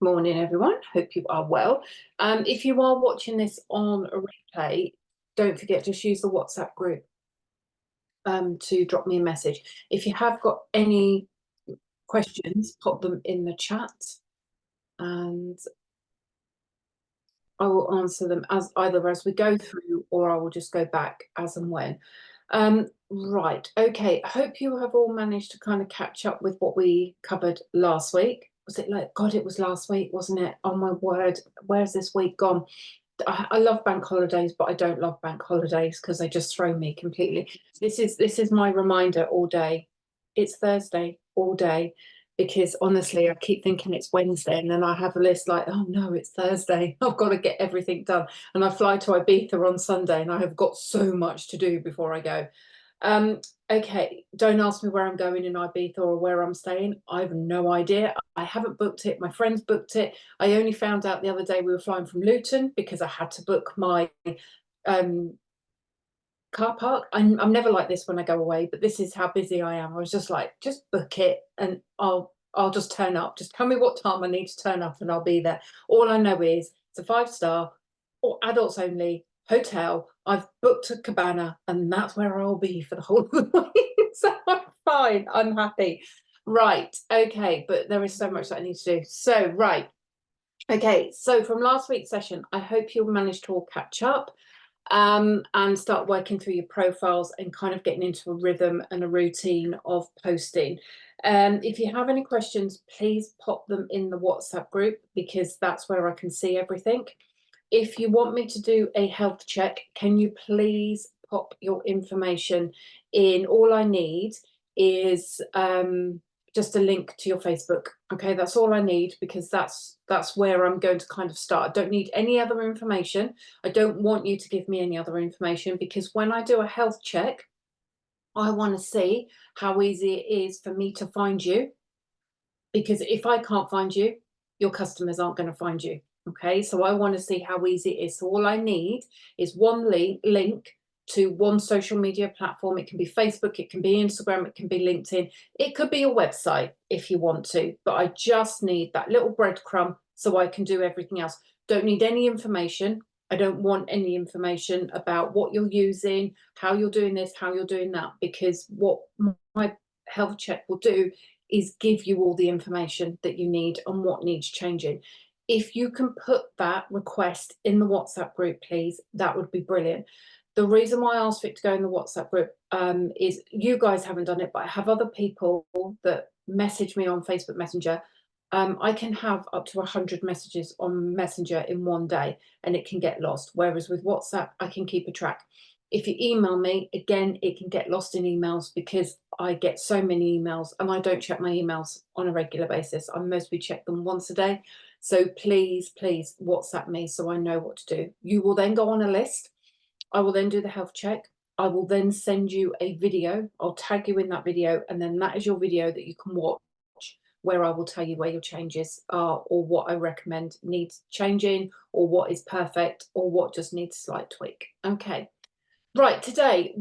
Morning, everyone. Hope you are well. If you are watching this on a replay, don't forget to use the WhatsApp group to drop me a message. If you have got any questions, pop them in the chat and I will answer them as either as we go through or I will just go back as and when. Right, okay. I hope you have all managed to kind of catch up with what we covered last week. Was it like, God, it was last week, wasn't it? Oh my word, where's this week gone? I love bank holidays, but I don't love bank holidays because they just throw me completely. This is my reminder all day. It's Thursday all day because honestly, I keep thinking it's Wednesday and then I have a list like, oh no, it's Thursday. I've got to get everything done. And I fly to Ibiza on Sunday and I have got so much to do before I go. Um, okay, don't ask me where I'm going in Ibiza or where I'm staying. I have no idea. I haven't booked it. My friends booked it. I only found out the other day we were flying from Luton because I had to book my car park. I'm never like this when I go away, but this is how busy I am. I was just like, just book it and I'll just turn up. Just tell me what time I need to turn up and I'll be there. All I know is it's a 5-star or adults only hotel. I've booked a cabana and that's where I'll be for the whole of the week. So I'm fine. I'm happy. Right. Okay. But there is so much that I need to do. So, right. Okay. So from last week's session, I hope you'll manage to all catch up and start working through your profiles and kind of getting into a rhythm and a routine of posting. If you have any questions, please pop them in the WhatsApp group because that's where I can see everything. If you want me to do a health check, can you please pop your information in? All I need is just a link to your Facebook. Okay, that's all I need because that's where I'm going to kind of start. I don't need any other information. I don't want you to give me any other information because when I do a health check, I want to see how easy it is for me to find you. Because if I can't find you, your customers aren't going to find you. Okay, so I want to see how easy it is. So all I need is one link to one social media platform. It can be Facebook, it can be Instagram, it can be LinkedIn, it could be a website if you want to, but I just need that little breadcrumb so I can do everything else. Don't need any information. I don't want any information about what you're using, how you're doing this, how you're doing that, because what my health check will do is give you all the information that you need and what needs changing. If you can put that request in the WhatsApp group, please, that would be brilliant. The reason why I asked for it to go in the WhatsApp group is you guys haven't done it, but I have other people that message me on Facebook Messenger. I can have up to 100 messages on Messenger in one day and it can get lost. Whereas with WhatsApp, I can keep a track. If you email me, again, it can get lost in emails because I get so many emails and I don't check my emails on a regular basis. I mostly check them once a day. So please, please WhatsApp me so I know what to do. You will then go on a list. I will then do the health check. I will then send you a video. I'll tag you in that video and then that is your video that you can watch where I will tell you where your changes are or what I recommend needs changing or what is perfect or what just needs a slight tweak. Okay. Right, today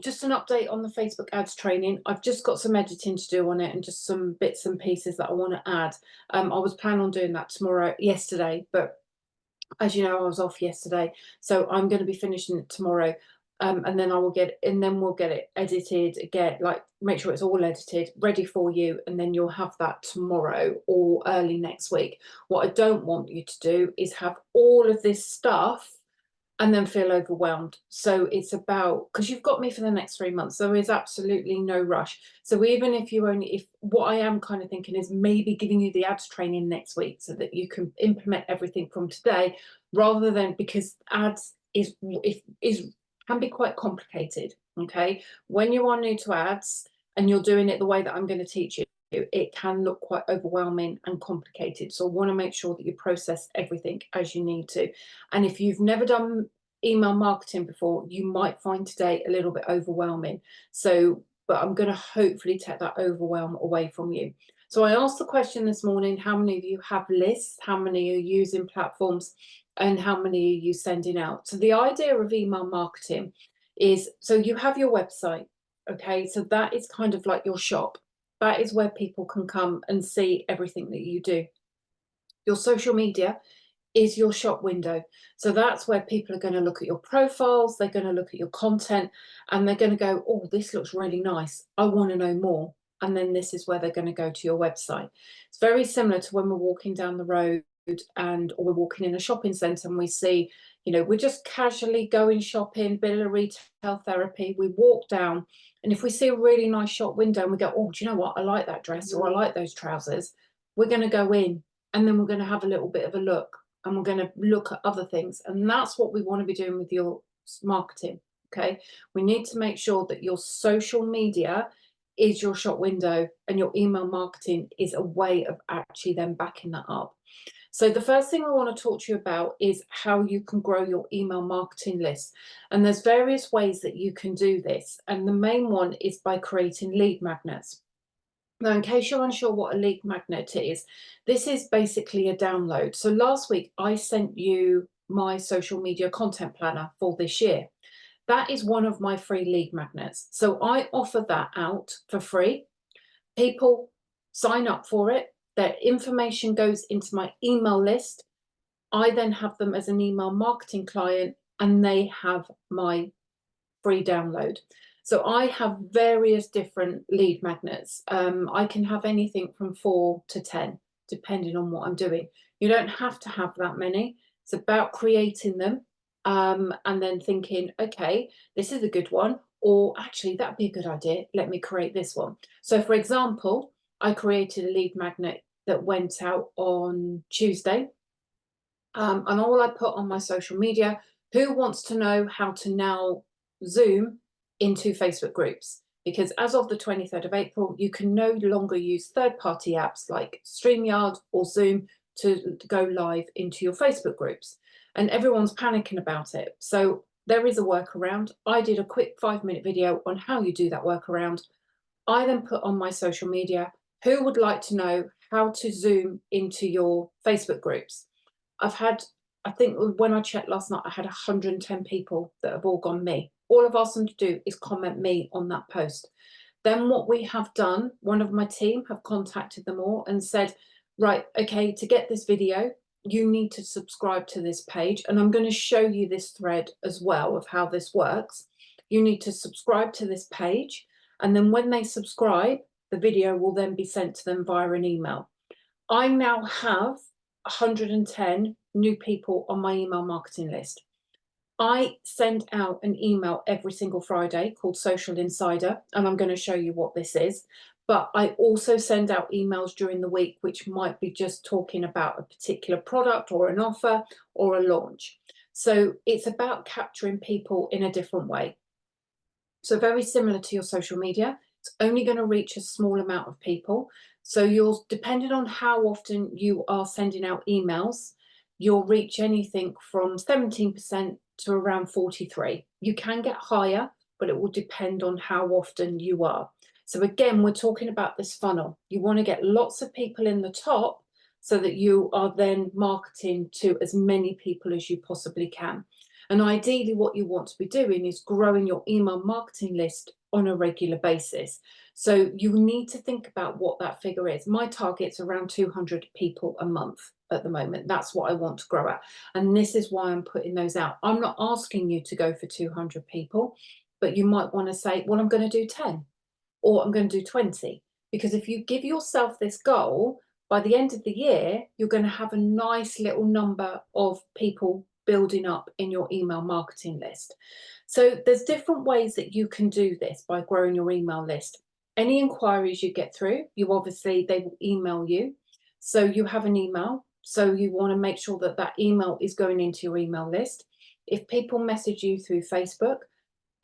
just an update on the Facebook ads training. I've just got some editing to do on it and just some bits and pieces that I want to add. I was planning on doing that yesterday, but as you know, I was off yesterday. So I'm going to be finishing it tomorrow. And then we'll get it edited again, like make sure it's all edited, ready for you, and then you'll have that tomorrow or early next week. What I don't want you to do is have all of this stuff and then feel overwhelmed. So it's about, because you've got me for the next 3 months, there is absolutely no rush. So even if what I am kind of thinking is maybe giving you the ads training next week so that you can implement everything from today, rather than, because ads can be quite complicated. Okay, when you are new to ads and you're doing it the way that I'm going to teach you, it can look quite overwhelming and complicated. So I want to make sure that you process everything as you need to. And if you've never done email marketing before, you might find today a little bit overwhelming. So, but I'm going to hopefully take that overwhelm away from you. So I asked the question this morning, how many of you have lists? How many are using platforms? And how many are you sending out? So the idea of email marketing is, so you have your website. Okay, so that is kind of like your shop. That is where people can come and see everything that you do. Your social media is your shop window. So that's where people are going to look at your profiles, they're going to look at your content, and they're going to go, oh, this looks really nice, I want to know more. And then this is where they're going to go to your website. It's very similar to when we're walking down the road or we're walking in a shopping centre and we see, we're just casually going shopping, bit of retail therapy. We walk down, and if we see a really nice shop window and we go, oh, do you know what? I like that dress, or I like those trousers. We're going to go in, and then we're going to have a little bit of a look, and we're going to look at other things. And that's what we want to be doing with your marketing. Okay. We need to make sure that your social media is your shop window, and your email marketing is a way of actually then backing that up. So the first thing I want to talk to you about is how you can grow your email marketing list. And there's various ways that you can do this. And the main one is by creating lead magnets. Now, in case you're unsure what a lead magnet is, this is basically a download. So last week I sent you my social media content planner for this year. That is one of my free lead magnets. So I offer that out for free. People sign up for it. Their information goes into my email list. I then have them as an email marketing client, and they have my free download. So I have various different lead magnets. I can have anything from 4 to 10, depending on what I'm doing. You don't have to have that many. It's about creating them and then thinking, okay, this is a good one, or actually that'd be a good idea. Let me create this one. So for example, I created a lead magnet that went out on Tuesday. And all I put on my social media, who wants to know how to now Zoom into Facebook groups? Because as of the 23rd of April, you can no longer use third-party apps like StreamYard or Zoom to go live into your Facebook groups. And everyone's panicking about it. So there is a workaround. I did a quick 5-minute video on how you do that workaround. I then put on my social media, who would like to know how to Zoom into your Facebook groups? I've had, I think when I checked last night, I had 110 people that have all gone me. All I've asked them to do is comment me on that post. Then what we have done, one of my team have contacted them all and said, right, okay, to get this video, you need to subscribe to this page. And I'm going to show you this thread as well of how this works. You need to subscribe to this page. And then when they subscribe, the video will then be sent to them via an email. I now have 110 new people on my email marketing list. I send out an email every single Friday called Social Insider, and I'm going to show you what this is. But I also send out emails during the week, which might be just talking about a particular product or an offer or a launch. So it's about capturing people in a different way. So very similar to your social media, it's only going to reach a small amount of people. So you'll, depending on how often you are sending out emails, you'll reach anything from 17% to around 43%. You can get higher, but it will depend on how often you are. So again, we're talking about this funnel. You want to get lots of people in the top so that you are then marketing to as many people as you possibly can. And ideally what you want to be doing is growing your email marketing list on a regular basis. So you need to think about what that figure is. My target's around 200 people a month at the moment. That's what I want to grow at. And this is why I'm putting those out. I'm not asking you to go for 200 people, but you might want to say, well, I'm going to do 10 or I'm going to do 20. Because if you give yourself this goal, by the end of the year, you're going to have a nice little number of people building up in your email marketing list. So there's different ways that you can do this by growing your email list. Any inquiries you get through, they will email you. So you have an email. So you want to make sure that that email is going into your email list. If people message you through Facebook,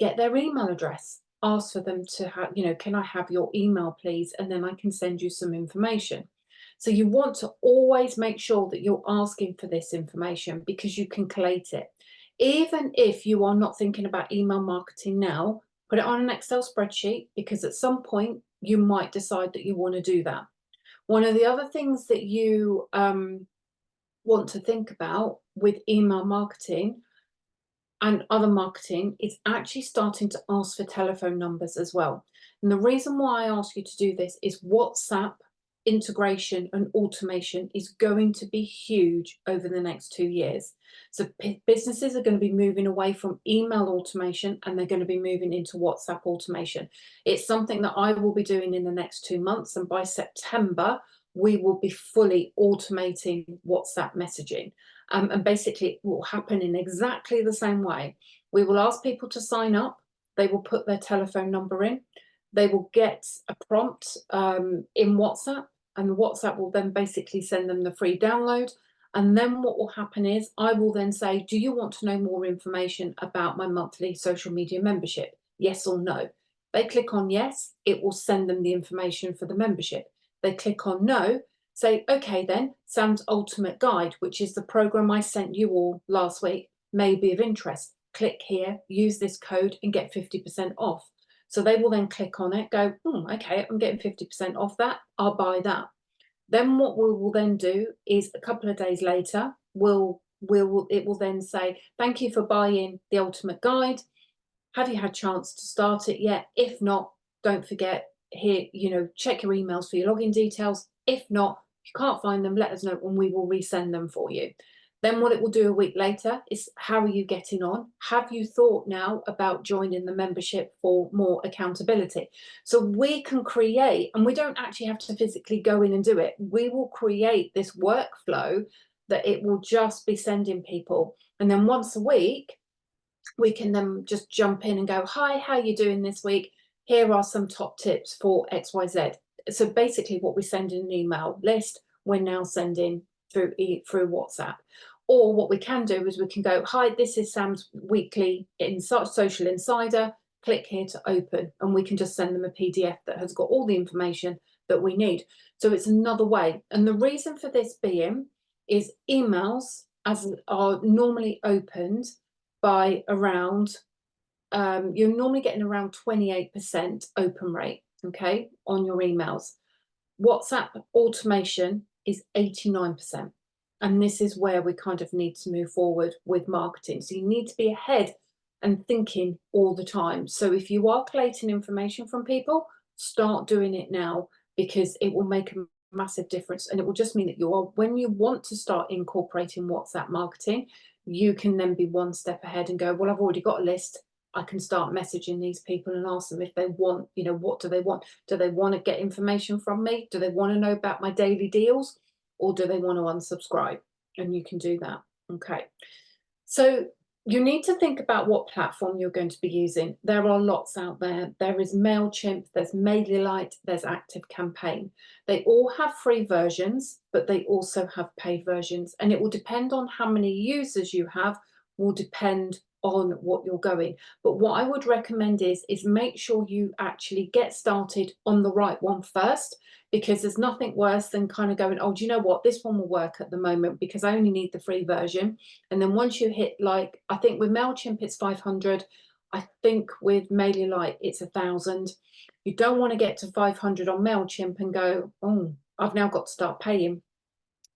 get their email address. Ask for them to have, can I have your email, please? And then I can send you some information. So you want to always make sure that you're asking for this information because you can collate it. Even if you are not thinking about email marketing now, put it on an Excel spreadsheet because at some point you might decide that you want to do that. One of the other things that you want to think about with email marketing and other marketing is actually starting to ask for telephone numbers as well. And the reason why I ask you to do this is WhatsApp integration and automation is going to be huge over the next 2 years. So businesses are going to be moving away from email automation and they're going to be moving into WhatsApp automation. It's something that I will be doing in the next 2 months, and by September we will be fully automating WhatsApp messaging. And basically it will happen in exactly the same way. We will ask people to sign up. They will put their telephone number in. They will get a prompt in WhatsApp, and WhatsApp will then basically send them the free download. And then what will happen is I will then say, do you want to know more information about my monthly social media membership? Yes or no? They click on yes, it will send them the information for the membership. They click on no, say, okay then, Sam's Ultimate Guide, which is the program I sent you all last week, may be of interest. Click here, use this code and get 50% off. So they will then click on it, go, okay, I'm getting 50% off that, I'll buy that. Then what we will then do is a couple of days later, it will then say, thank you for buying the Ultimate Guide. Have you had a chance to start it yet? If not, don't forget here, check your emails for your login details. If not, if you can't find them, let us know and we will resend them for you. Then what it will do a week later is, how are you getting on? Have you thought now about joining the membership for more accountability? So we can create, and we don't actually have to physically go in and do it. We will create this workflow that it will just be sending people. And then once a week, we can then just jump in and go, hi, how are you doing this week? Here are some top tips for XYZ. So basically what we send in an email list, we're now sending through WhatsApp. Or what we can do is we can go, hi, this is Sam's weekly social insider. Click here to open, and we can just send them a PDF that has got all the information that we need. So it's another way. And the reason for this being is emails are normally opened by around, you're normally getting around 28% open rate, okay, on your emails. WhatsApp automation is 89%. And this is where we kind of need to move forward with marketing. So you need to be ahead and thinking all the time. So if you are collating information from people, start doing it now, because it will make a massive difference. And it will just mean that when you want to start incorporating WhatsApp marketing, you can then be one step ahead and go, well, I've already got a list. I can start messaging these people and ask them if they want, what do they want? Do they want to get information from me? Do they want to know about my daily deals? Or do they want to unsubscribe? And you can do that. Okay. So you need to think about what platform you're going to be using. There are lots out there. There is MailChimp, there's MailerLite, there's ActiveCampaign. They all have free versions, but they also have paid versions. And it will depend on how many users you have, will depend on what you're going. But what I would recommend is make sure you actually get started on the right one first, because there's nothing worse than kind of going, oh, do you know what, this one will work at the moment because I only need the free version. And then once you hit, like, I think with MailChimp it's 500, I think with MailerLite it's 1,000. You don't want to get to 500 on MailChimp and go, oh, I've now got to start paying,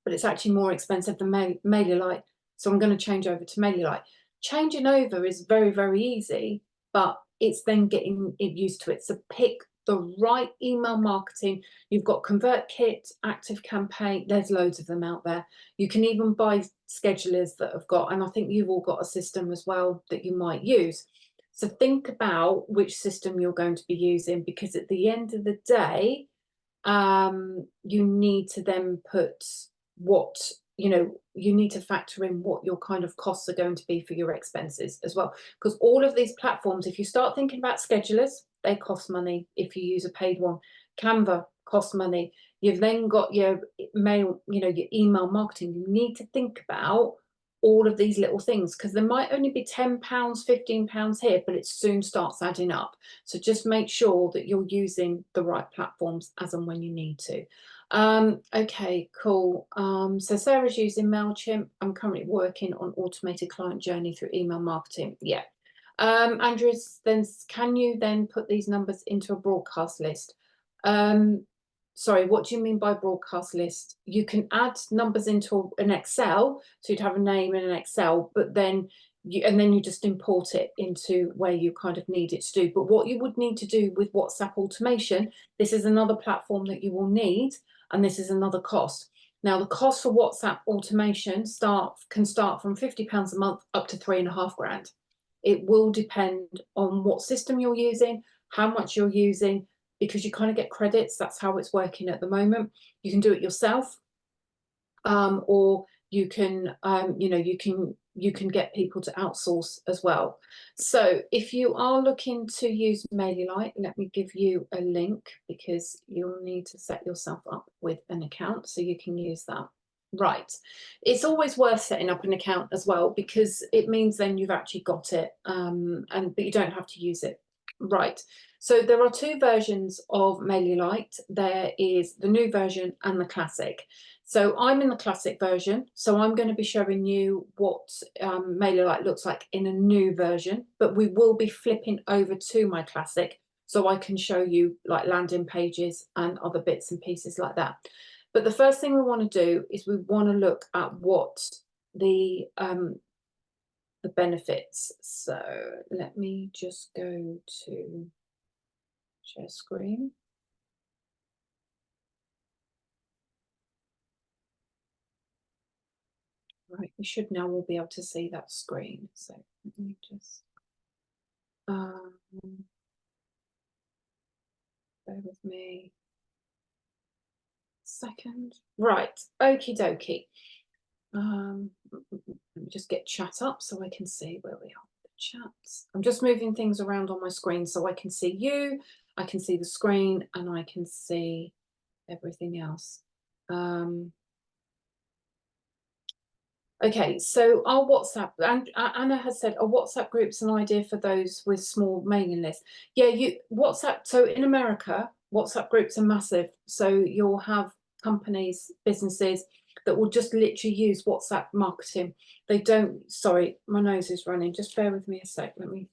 but it's actually more expensive than MailerLite, so I'm going to change over to MailerLite. Changing over is very, very easy, but it's then getting used to it. So pick the right email marketing. You've got ConvertKit, ActiveCampaign, there's loads of them out there. You can even buy schedulers that have got, and I think you've all got a system as well that you might use. So think about which system you're going to be using, because at the end of the day, you need to then put what, you need to factor in what your kind of costs are going to be for your expenses as well. Because all of these platforms, if you start thinking about schedulers, they cost money if you use a paid one. Canva costs money. You've then got your mail, your email marketing. You need to think about all of these little things, because there might only be £10, £15 here, but it soon starts adding up. So just make sure that you're using the right platforms as and when you need to. Okay, cool. So Sarah's using MailChimp. I'm currently working on automated client journey through email marketing. Yeah. Andrews, then can you then put these numbers into a broadcast list? Sorry, what do you mean by broadcast list? You can add numbers into an Excel, so you'd have a name in an Excel, but then you just import it into where you kind of need it to do. But what you would need to do with WhatsApp automation, this is another platform that you will need. and this is another cost. Now, the cost for WhatsApp automation can start from £50 a month up to 3.5 grand. It will depend on what system you're using, how much you're using, because you kind of get credits. That's how it's working at the moment. You can do it yourself, or you can, you can get people to outsource as well. So if you are looking to use MailyLite, let me give you a link, because you'll need to set yourself up with an account so you can use that. Right, it's always worth setting up an account as well, because it means then you've actually got it, but you don't have to use it. Right, so there are two versions of MailyLite. There is the new version and the classic. So I'm in the classic version, so I'm going to be showing you what MailyLite looks like in a new version, but we will be flipping over to my classic so I can show you like landing pages and other bits and pieces like that. But the first thing we want to do is we want to look at what the benefits. So let me just go to share screen. Right, we should now all be able to see that screen. So let me just bear with me a second. Right, okie dokie. Let me just get chat up so I can see where we are with the chats. I'm just moving things around on my screen so I can see you, I can see the screen, and I can see everything else. Okay, so our WhatsApp, and Anna has said, a WhatsApp group's an idea for those with small mailing lists. Yeah, WhatsApp, so in America, WhatsApp groups are massive. So you'll have companies, businesses that will just literally use WhatsApp marketing. They don't, sorry, my nose is running. Just bear with me a sec. Let me.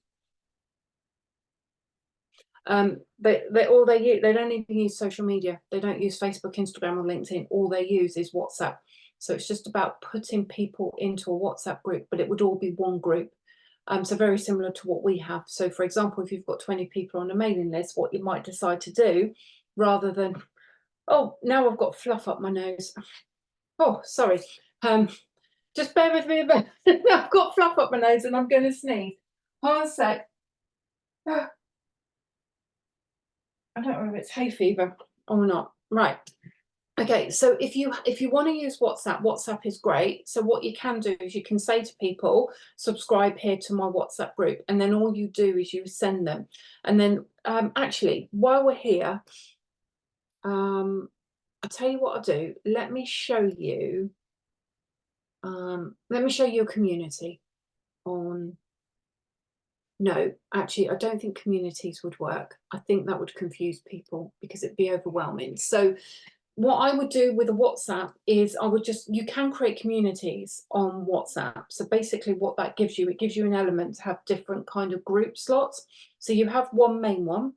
They don't even use social media. They don't use Facebook, Instagram, or LinkedIn. All they use is WhatsApp. So it's just about putting people into a WhatsApp group, but it would all be one group. So very similar to what we have. So for example, if you've got 20 people on a mailing list, what you might decide to do, rather than, oh, now I've got fluff up my nose. Oh, sorry. Just bear with me a bit. I've got fluff up my nose and I'm going to sneeze. Hold on a sec. I don't know if it's hay fever or not. Right. Okay, so if you want to use WhatsApp, WhatsApp is great. So what you can do is you can say to people, subscribe here to my WhatsApp group, and then all you do is you send them. And then actually, while we're here, I'll tell you what I'll do. Let me show you a community on. No, actually, I don't think communities would work. I think that would confuse people because it'd be overwhelming. So what I would do with a WhatsApp is you can create communities on WhatsApp. So basically what that gives you, it gives you an element to have different kind of group slots. So you have one main one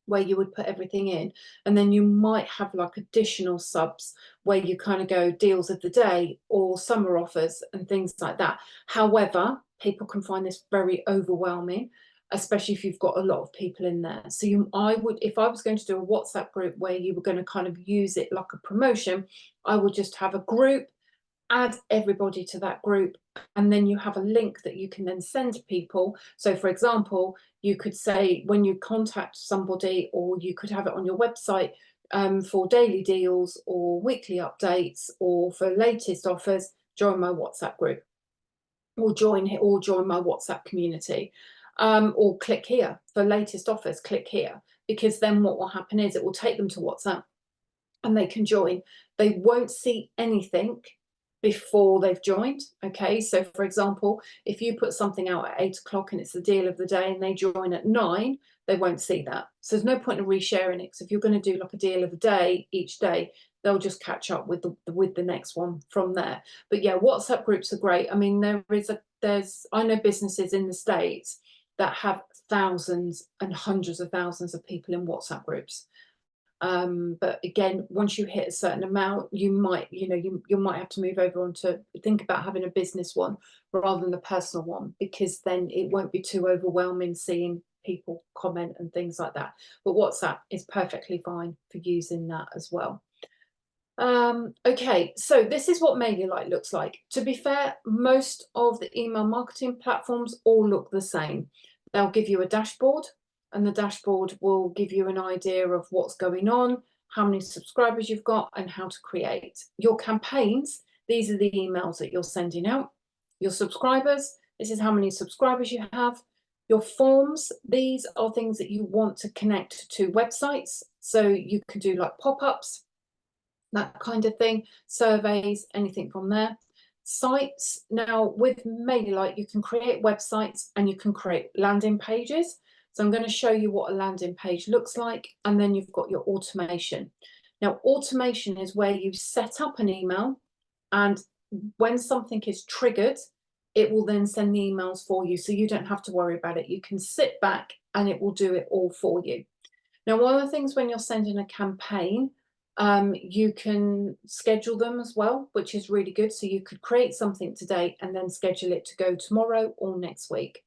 where you would put everything in, and then you might have like additional subs where you kind of go deals of the day or summer offers and things like that. However, people can find this very overwhelming, especially if you've got a lot of people in there. So if I was going to do a WhatsApp group where you were going to kind of use it like a promotion, I would just have a group, add everybody to that group, and then you have a link that you can then send to people. So for example, you could say when you contact somebody, or you could have it on your website for daily deals or weekly updates or for latest offers, join my WhatsApp group, or join my WhatsApp community, or click here for latest offers, click here, because then what will happen is it will take them to WhatsApp and they can join. They won't see anything before they've joined. Okay, so for example, if you put something out at 8 o'clock and it's the deal of the day and they join at 9, they won't see that. So there's no point in resharing it. So if you're going to do like a deal of the day each day, they'll just catch up with the next one from there. But yeah, WhatsApp groups are great. I mean, I know businesses in the States that have thousands and hundreds of thousands of people in WhatsApp groups. But again, once you hit a certain amount, you might have to move over to think about having a business one rather than the personal one, because then it won't be too overwhelming seeing people comment and things like that. But WhatsApp is perfectly fine for using that as well. Okay, so this is what MailerLite looks like. To be fair, most of the email marketing platforms all look the same. They'll give you a dashboard, and the dashboard will give you an idea of what's going on, how many subscribers you've got, and how to create. Your campaigns, these are the emails that you're sending out. Your subscribers, this is how many subscribers you have. Your forms, these are things that you want to connect to websites. So you can do like pop-ups, that kind of thing, surveys, anything from there. Sites, now with MailerLite, you can create websites and you can create landing pages. So I'm going to show you what a landing page looks like, and then you've got your automation. Now, automation is where you set up an email, and when something is triggered, it will then send the emails for you. So you don't have to worry about it. You can sit back and it will do it all for you. Now, one of the things when you're sending a campaign, you can schedule them as well, which is really good. So you could create something today and then schedule it to go tomorrow or next week.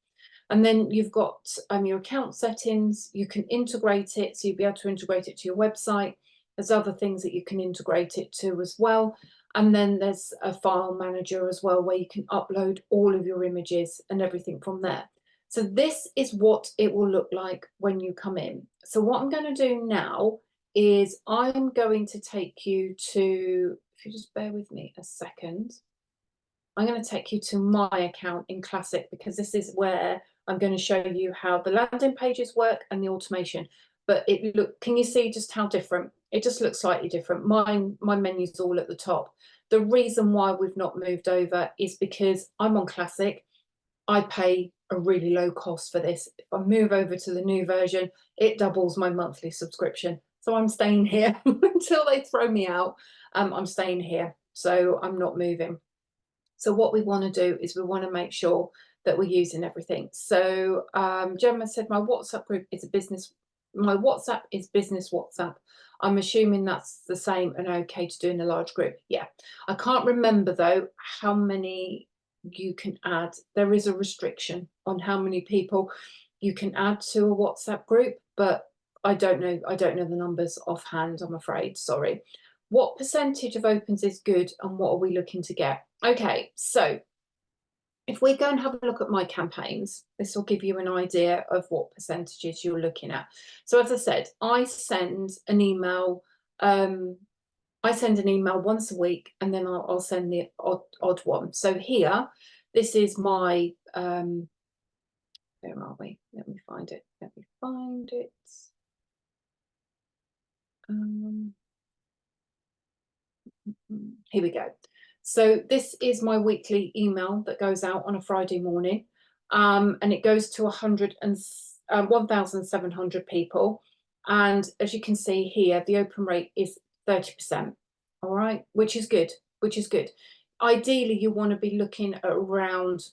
And then you've got your account settings. You can integrate it. So you'll be able to integrate it to your website. There's other things that you can integrate it to as well. And then there's a file manager as well, where you can upload all of your images and everything from there. So this is what it will look like when you come in. So what I'm going to do now is I'm going to take you to, if you just bear with me a second, I'm going to take you to my account in Classic, because this is where I'm going to show you how the landing pages work and the automation. But can you see just how different? It just looks slightly different. My menu's all at the top. The reason why we've not moved over is because I'm on Classic. I pay a really low cost for this. If I move over to the new version, it doubles my monthly subscription. So I'm staying here until they throw me out. I'm staying here, so I'm not moving. So what we want to do is we want to make sure that we're using everything. So Gemma said my WhatsApp group is my WhatsApp is business WhatsApp. I'm assuming that's the same and okay to do in a large group. Yeah. I can't remember though how many you can add. There is a restriction on how many people you can add to a WhatsApp group, but I don't know the numbers offhand, I'm afraid. Sorry. What percentage of opens is good, and what are we looking to get? Okay, so if we go and have a look at my campaigns, this will give you an idea of what percentages you're looking at. So as I said, I send an email once a week, and then I'll send the odd one. So here, this is my, where are we? Let me find it. Here we go. So this is my weekly email that goes out on a Friday morning, and it goes to 1,700 people. And as you can see here, the open rate is 30%. All right, which is good. Ideally, you want to be looking at around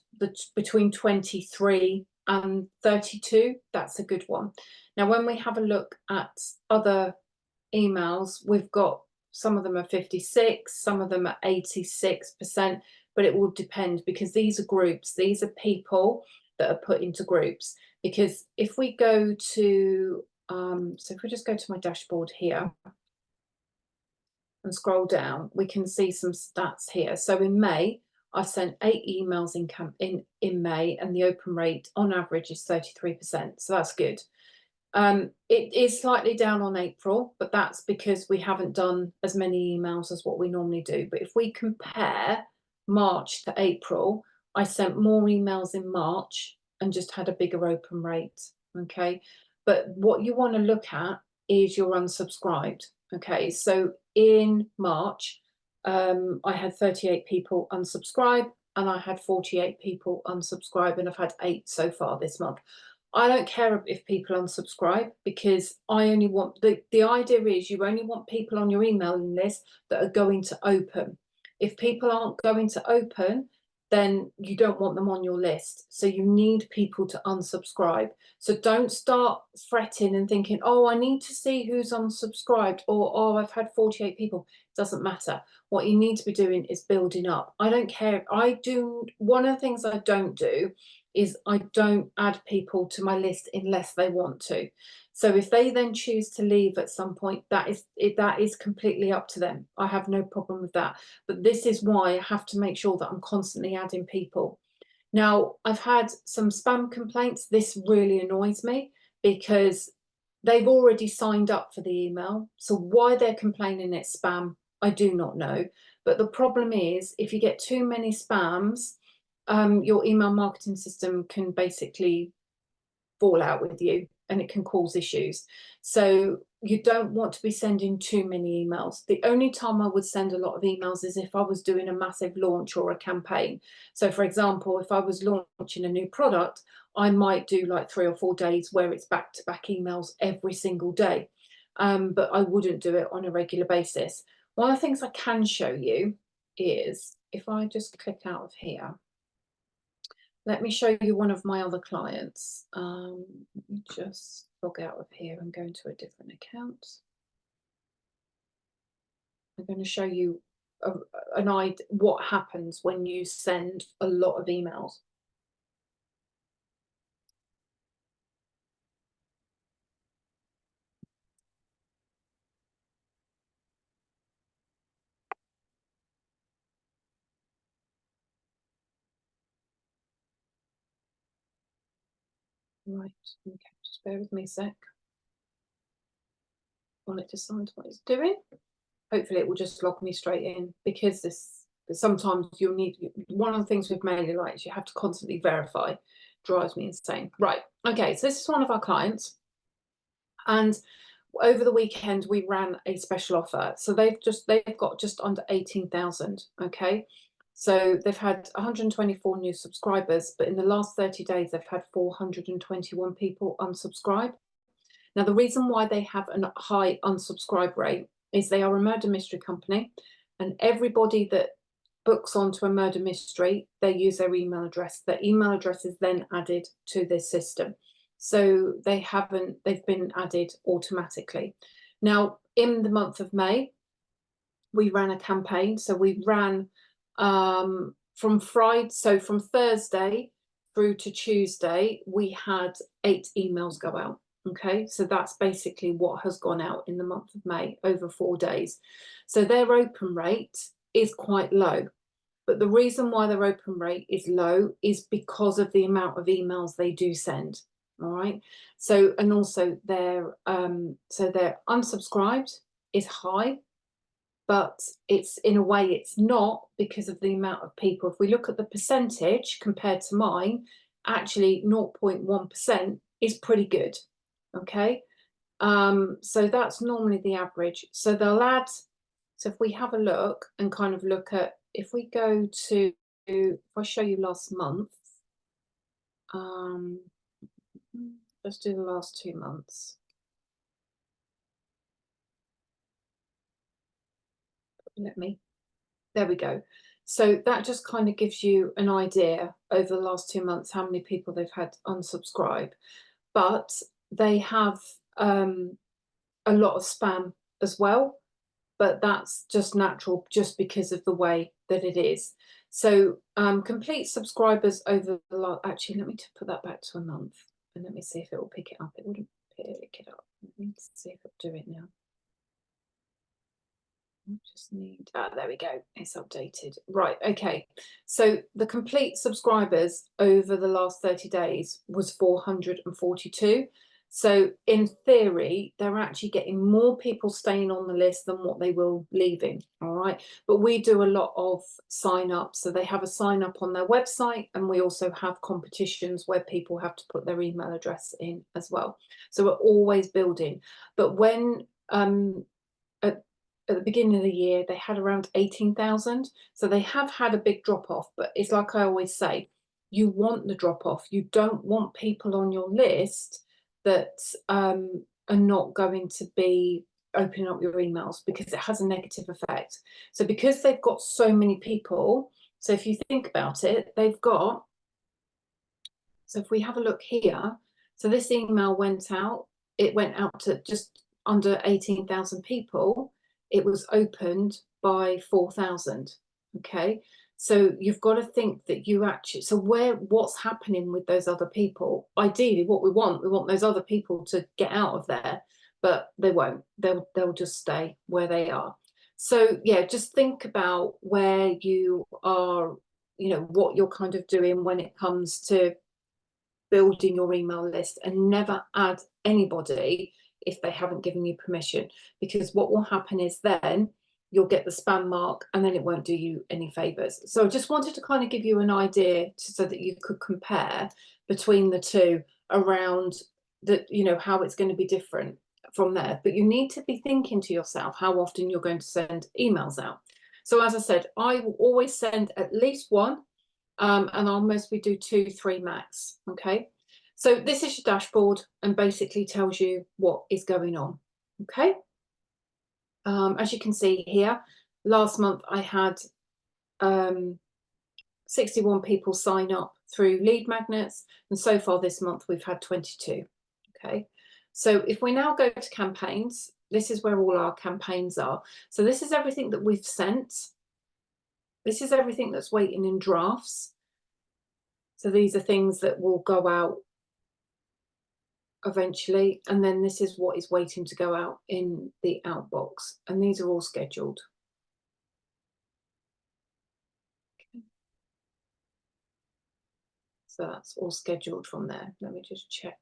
between 23 and 32. That's a good one. Now, when we have a look at other emails, we've got some of them are 56, some of them are 86%, but it will depend, because these are groups. These are people that are put into groups. Because if we go to, so if we just go to my dashboard here and scroll down, we can see some stats here. So in May, I've sent 8 emails in May, and the open rate on average is 33%. So that's good. It is slightly down on April, but that's because we haven't done as many emails as what we normally do. But if we compare March to April, I sent more emails in March and just had a bigger open rate. Okay, but what you want to look at is your unsubscribed. Okay, so in March, I had 38 people unsubscribe, and I had 48 people unsubscribe, and I've had 8 so far this month. I don't care if people unsubscribe, because I only want, the idea is you only want people on your emailing list that are going to open. If people aren't going to open, then you don't want them on your list. So you need people to unsubscribe. So don't start fretting and thinking, oh, I need to see who's unsubscribed, or oh, I've had 48 people. It doesn't matter. What you need to be doing is building up. I don't care. One of the things I don't do is I don't add people to my list unless they want to. So if they then choose to leave at some point, that is completely up to them. I have no problem with that. But this is why I have to make sure that I'm constantly adding people. Now, I've had some spam complaints. This really annoys me because they've already signed up for the email. So why they're complaining it's spam, I do not know. But the problem is if you get too many spams, your email marketing system can basically fall out with you and it can cause issues. So you don't want to be sending too many emails. The only time I would send a lot of emails is if I was doing a massive launch or a campaign. So for example, if I was launching a new product, I might do like 3 or 4 days where it's back-to-back emails every single day. But I wouldn't do it on a regular basis. One of the things I can show you is if I just click out of here, let me show you one of my other clients. Let me just log out of here and go into a different account. I'm going to show you an idea what happens when you send a lot of emails. Right, okay, just bear with me a sec while it decides what it's doing. Hopefully it will just log me straight in, because this sometimes you'll need, one of the things with MailerLite is you have to constantly verify. Drives me insane. Right, okay, so this is one of our clients, and over the weekend we ran a special offer. So they've got just under 18,000. Okay, so they've had 124 new subscribers, but in the last 30 days they've had 421 people unsubscribe. Now, the reason why they have a high unsubscribe rate is they are a murder mystery company, and everybody that books onto a murder mystery, they use their email address. Their email address is then added to this system. So they've been added automatically. Now, in the month of May, we ran a campaign. So we ran from Thursday through to Tuesday, we had 8 emails go out. Okay, so that's basically what has gone out in the month of May over 4 days. So their open rate is quite low. But the reason why their open rate is low is because of the amount of emails they do send. All right. So, and also their unsubscribed is high, but it's, in a way it's not, because of the amount of people. If we look at the percentage compared to mine, actually 0.1% is pretty good. Okay. So that's normally the average. So they'll add, so if we have a look and kind of look at, if we go to, if I show you last month, let's do the last 2 months. There we go. So that just kind of gives you an idea over the last 2 months how many people they've had unsubscribe. But they have a lot of spam as well, but that's just natural, just because of the way that it is. So complete subscribers over the last, actually, let me put that back to a month and let me see if it will pick it up. It wouldn't pick it up. Let me see if it'll do it now. Just need, there we go, it's updated. Right, okay. So the complete subscribers over the last 30 days was 442. So in theory, they're actually getting more people staying on the list than what they will leaving. All right. But we do a lot of sign up. So they have a sign up on their website, and we also have competitions where people have to put their email address in as well. So we're always building. But when at the beginning of the year, they had around 18,000. So they have had a big drop off, but it's like I always say, you want the drop off. You don't want people on your list that are not going to be opening up your emails, because it has a negative effect. So because they've got so many people, so if you think about it, they've got, so if we have a look here, so this email went out, it went out to just under 18,000 people. It was opened by 4,000. Okay, So you've got to think that you actually, so what's happening with those other people? Ideally, what we want those other people to get out of there, but they won't. They'll just stay where they are. So yeah, just think about where you are, what you're kind of doing when it comes to building your email list, and never add anybody if they haven't given you permission, because what will happen is then you'll get the spam mark and then it won't do you any favors. So I just wanted to kind of give you an idea so that you could compare between the two around how it's going to be different from there. But you need to be thinking to yourself how often you're going to send emails out. So as I said, I will always send at least one, and I'll mostly do 2, 3 max. Okay, so this is your dashboard and basically tells you what is going on. Okay, as you can see here, last month I had 61 people sign up through lead magnets, and so far this month we've had 22. Okay, so if we now go to campaigns, this is where all our campaigns are. So this is everything that we've sent. This is everything that's waiting in drafts. So these are things that will go out eventually, and then this is what is waiting to go out in the outbox, and these are all scheduled. Okay. So that's all scheduled from there. Let me just check.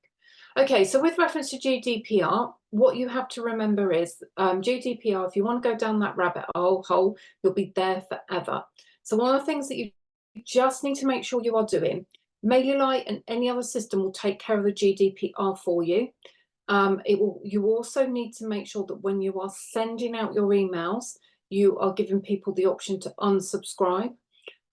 Okay, so with reference to GDPR, what you have to remember is GDPR, if you want to go down that rabbit hole, you'll be there forever. So one of the things that you just need to make sure you are doing, MailerLite and any other system will take care of the GDPR for you. You also need to make sure that when you are sending out your emails, you are giving people the option to unsubscribe.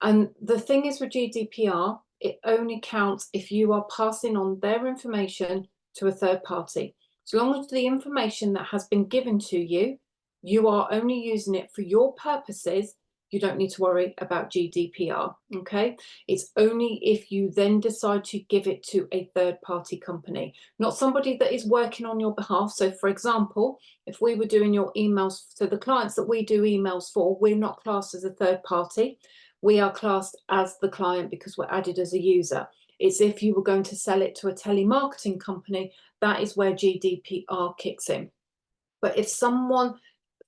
And the thing is with GDPR, it only counts if you are passing on their information to a third party. So long as the information that has been given to you, you are only using it for your purposes, you don't need to worry about GDPR, okay? It's only if you then decide to give it to a third party company, not somebody that is working on your behalf. So for example, if we were doing your emails, so the clients that we do emails for, we're not classed as a third party. We are classed as the client because we're added as a user. It's if you were going to sell it to a telemarketing company, that is where GDPR kicks in. But if someone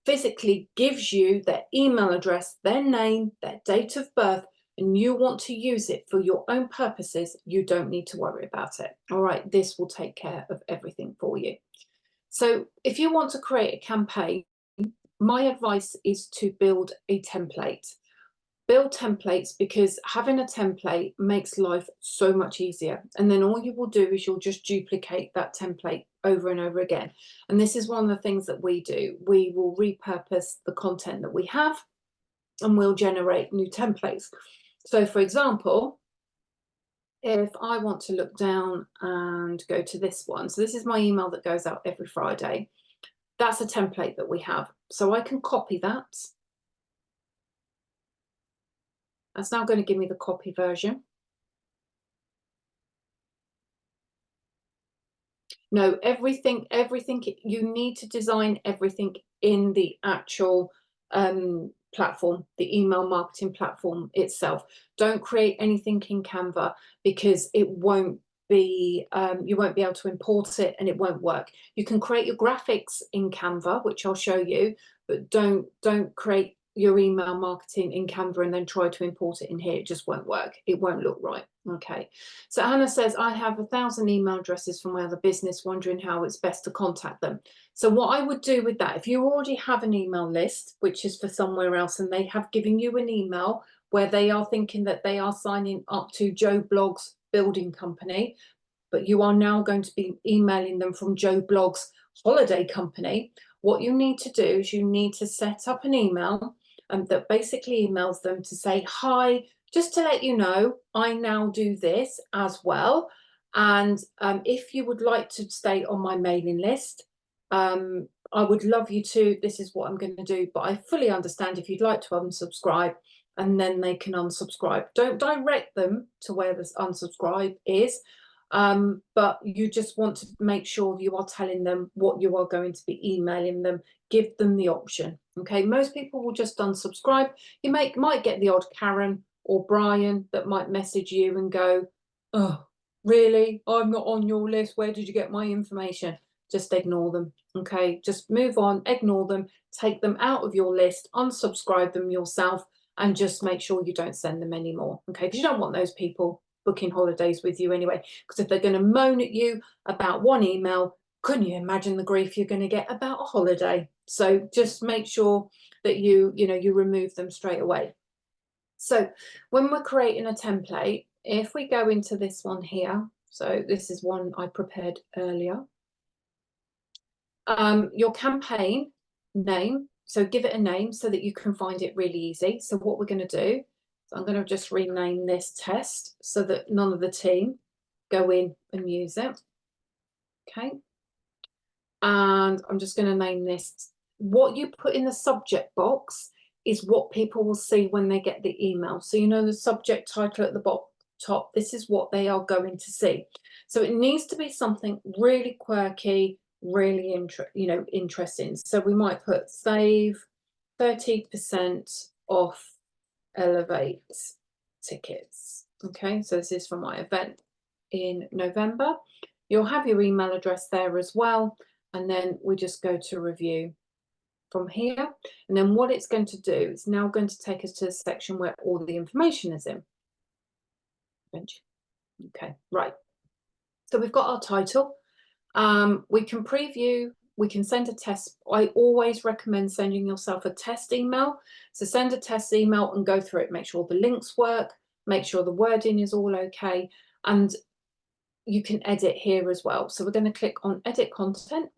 physically gives you their email address, their name, their date of birth, and you want to use it for your own purposes, you don't need to worry about it. All right, this will take care of everything for you. So if you want to create a campaign, my advice is to build a template. Build templates, because having a template makes life so much easier. And then all you will do is you'll just duplicate that template over and over again. And this is one of the things that we do. We will repurpose the content that we have and we'll generate new templates. So for example, if I want to look down and go to this one, so this is my email that goes out every Friday. That's a template that we have. So I can copy that. That's now going to give me the copy version. No, everything, you need to design everything in the actual platform, the email marketing platform itself. Don't create anything in Canva, because it won't be, you won't be able to import it and it won't work. You can create your graphics in Canva, which I'll show you, but don't create your email marketing in Canva and then try to import it in here. It just won't work. It won't look right. Okay. So Hannah says, I have 1,000 email addresses from my other business, wondering how it's best to contact them. So what I would do with that, if you already have an email list, which is for somewhere else, and they have given you an email where they are thinking that they are signing up to Joe Blogg's building company, but you are now going to be emailing them from Joe Blogg's holiday company, what you need to do is you need to set up an email that basically emails them to say, hi, just to let you know, I now do this as well. And if you would like to stay on my mailing list, I would love you to. This is what I'm going to do. But I fully understand if you'd like to unsubscribe, and then they can unsubscribe. Don't direct them to where this unsubscribe is. But you just want to make sure you are telling them what you are going to be emailing them. Give them the option. Okay, most people will just unsubscribe. You might get the odd Karen or Brian that might message you and go, oh, really? I'm not on your list. Where did you get my information? Just ignore them. Okay, just move on, ignore them, take them out of your list, unsubscribe them yourself, and just make sure you don't send them anymore. Okay, because you don't want those people booking holidays with you anyway. Because if they're going to moan at you about one email, couldn't you imagine the grief you're going to get about a holiday? So just make sure that you remove them straight away. So when we're creating a template, if we go into this one here, so this is one I prepared earlier, your campaign name, so give it a name so that you can find it really easy. So what we're going to do, so I'm going to just rename this test so that none of the team go in and use it. Okay. And I'm just going to name this. What you put in the subject box is what people will see when they get the email. So you know the subject title at the top, this is what they are going to see. So it needs to be something really quirky, really interesting. So we might put save 30% off Elevate tickets. Okay, so this is for my event in November. You'll have your email address there as well. And then we just go to review from here. And then what it's going to do, it's now going to take us to the section where all the information is in. Okay, right. So we've got our title. We can preview, we can send a test. I always recommend sending yourself a test email. So send a test email and go through it. Make sure the links work, make sure the wording is all okay. And you can edit here as well. So we're going to click on edit content.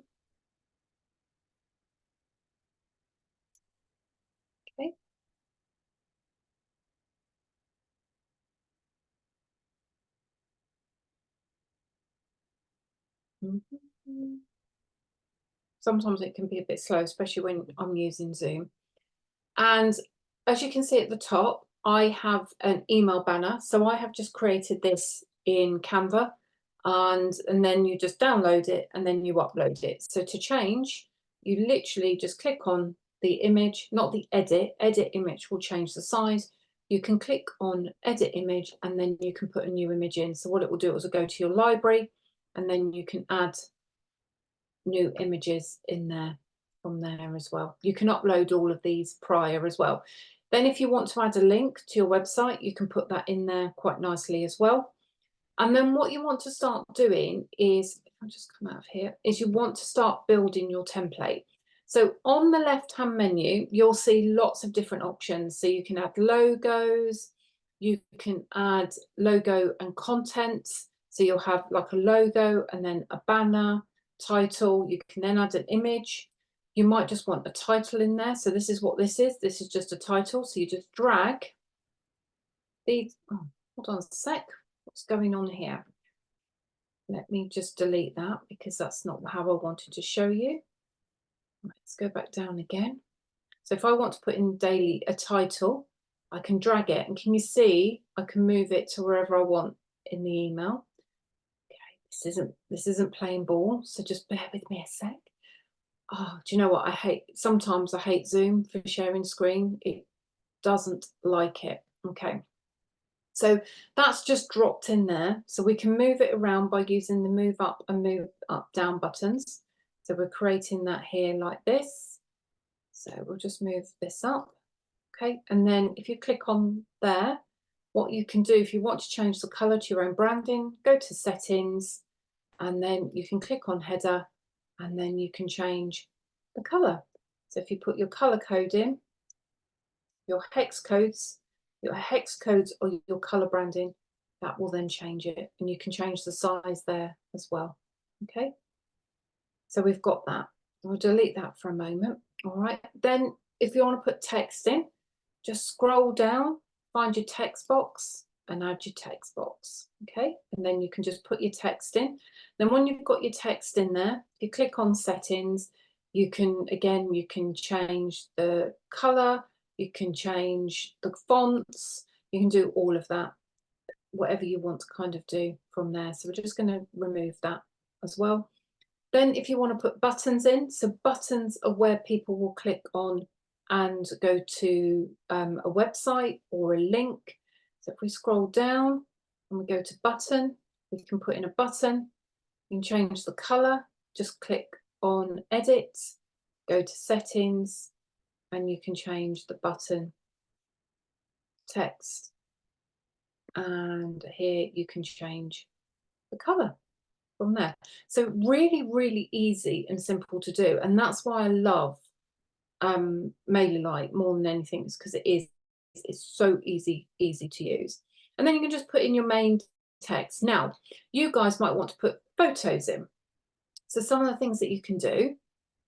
Okay. Sometimes it can be a bit slow, especially when I'm using Zoom. And as you can see at the top, I have an email banner. So I have just created this in Canva, and then you just download it and then you upload it. So to change, you literally just click on the image, not the edit image will change the size. You can click on edit image and then you can put a new image in. So what it will do is it'll go to your library and then you can add new images in there from there as well. You can upload all of these prior as well. Then if you want to add a link to your website, you can put that in there quite nicely as well. And then what you want to start doing is, if I just come out of here, is you want to start building your template. So on the left-hand menu, you'll see lots of different options. So you can add logos, you can add logo and content. So you'll have like a logo and then a banner, title. You can then add an image. You might just want a title in there. So this is what this is. This is just a title. So you just drag these. Oh, hold on a sec. What's going on here? Let me just delete that because that's not how I wanted to show you. Let's go back down again. So if I want to put in daily a title, I can drag it, and can you see I can move it to wherever I want in the email. Okay, this isn't playing ball, so just bear with me a sec. Oh, do you know what? Sometimes I hate Zoom for sharing screen. It doesn't like it. Okay. So that's just dropped in there. So we can move it around by using the move up and move up down buttons. So we're creating that here like this. So we'll just move this up. Okay. And then if you click on there, what you can do if you want to change the color to your own branding, go to settings, and then you can click on header, and then you can change the color. So if you put your color code in, your hex codes or your color branding, that will then change it, and you can change the size there as well. Okay, so we've got that. We'll delete that for a moment. All right, then if you want to put text in, just scroll down, find your text box and add your text box. Okay, and then you can just put your text in. Then when you've got your text in there, you click on settings. You can change the color, you can change the fonts, you can do all of that, whatever you want to kind of do from there. So we're just going to remove that as well. Then if you want to put buttons in, so buttons are where people will click on and go to a website or a link. So if we scroll down and we go to button, we can put in a button. You can change the color, just click on edit, go to settings, and you can change the button text. And here you can change the color from there. So really, really easy and simple to do. And that's why I love MailerLite more than anything, is because it's so easy to use. And then you can just put in your main text. Now, you guys might want to put photos in. So some of the things that you can do,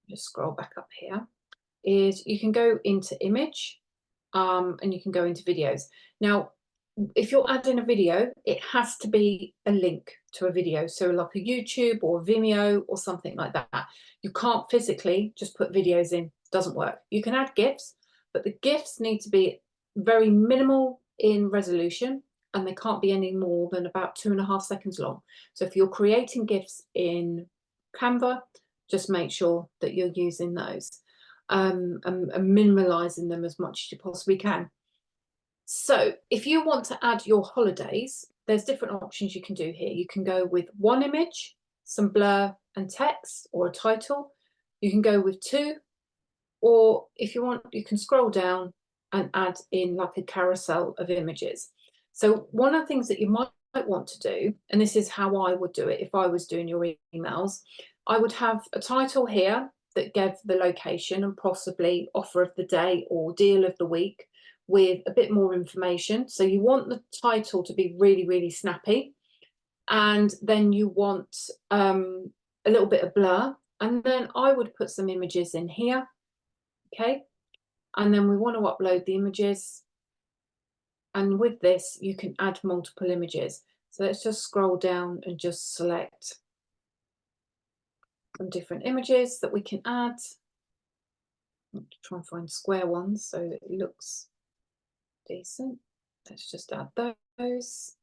just scroll back up here, is you can go into image and you can go into videos. Now, if you're adding a video, it has to be a link to a video. So like a YouTube or Vimeo or something like that. You can't physically just put videos in. Doesn't work. You can add GIFs, but the GIFs need to be very minimal in resolution, and they can't be any more than about 2.5 seconds long. So if you're creating GIFs in Canva, just make sure that you're using those and minimalizing them as much as you possibly can. So if you want to add your holidays, there's different options you can do here. You can go with one image, some blur and text, or a title. You can go with two, or if you want, you can scroll down and add in like a carousel of images. So one of the things that you might want to do, and this is how I would do it if I was doing your emails, I would have a title here that gave the location and possibly offer of the day or deal of the week with a bit more information. So you want the title to be really, really snappy. And then you want a little bit of blur. And then I would put some images in here. Okay. And then we want to upload the images. And with this, you can add multiple images. So let's just scroll down and just select some different images that we can add. Try and find square ones so it looks decent. Let's just add those.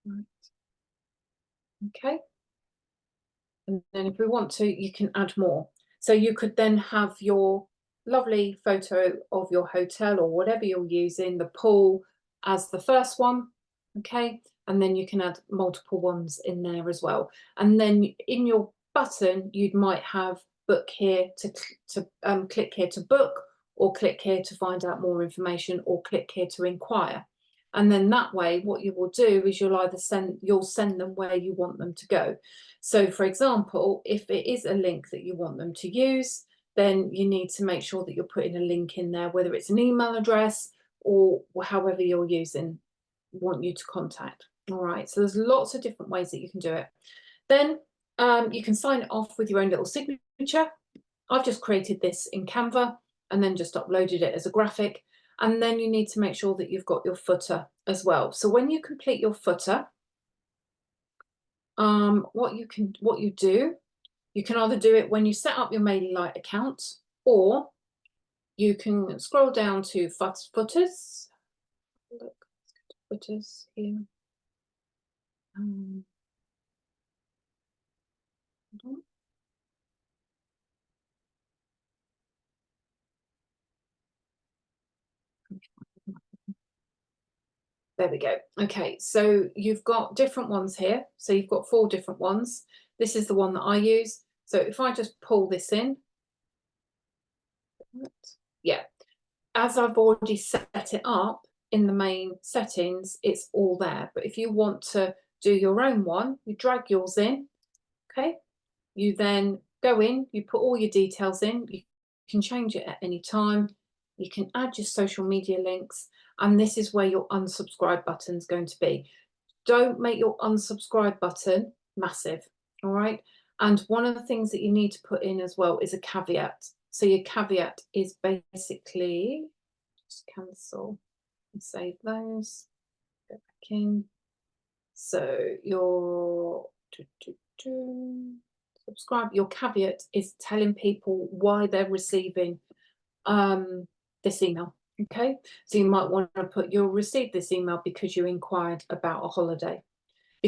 Right. Okay. And then if we want to, you can add more. So you could then have your lovely photo of your hotel or whatever you're using, the pool as the first one. Okay. And then you can add multiple ones in there as well. And then in your button, you might have book here to click here to book, or click here to find out more information, or click here to inquire. And then that way, what you will do is you'll send them where you want them to go. So for example, if it is a link that you want them to use, then you need to make sure that you're putting a link in there, whether it's an email address or however you're want you to contact. All right, so there's lots of different ways that you can do it. Then you can sign it off with your own little signature. I've just created this in Canva and then just uploaded it as a graphic. And then you need to make sure that you've got your footer as well. So when you complete your footer, what you do, you can either do it when you set up your MailerLite account, or you can scroll down to footers. Look, footers here. There we go. Okay, so you've got different ones here. So you've got 4 different ones. This is the one that I use. So if I just pull this in, yeah, as I've already set it up in the main settings, it's all there. But if you want to do your own one, you drag yours in, okay? You then go in, you put all your details in, you can change it at any time. You can add your social media links, and this is where your unsubscribe button is going to be. Don't make your unsubscribe button massive, all right? And one of the things that you need to put in as well is a caveat. So your caveat is basically, just cancel and save those, go back in. So your subscribe, your caveat is telling people why they're receiving this email. Okay, so you might want to put, you'll receive this email because you inquired about a holiday.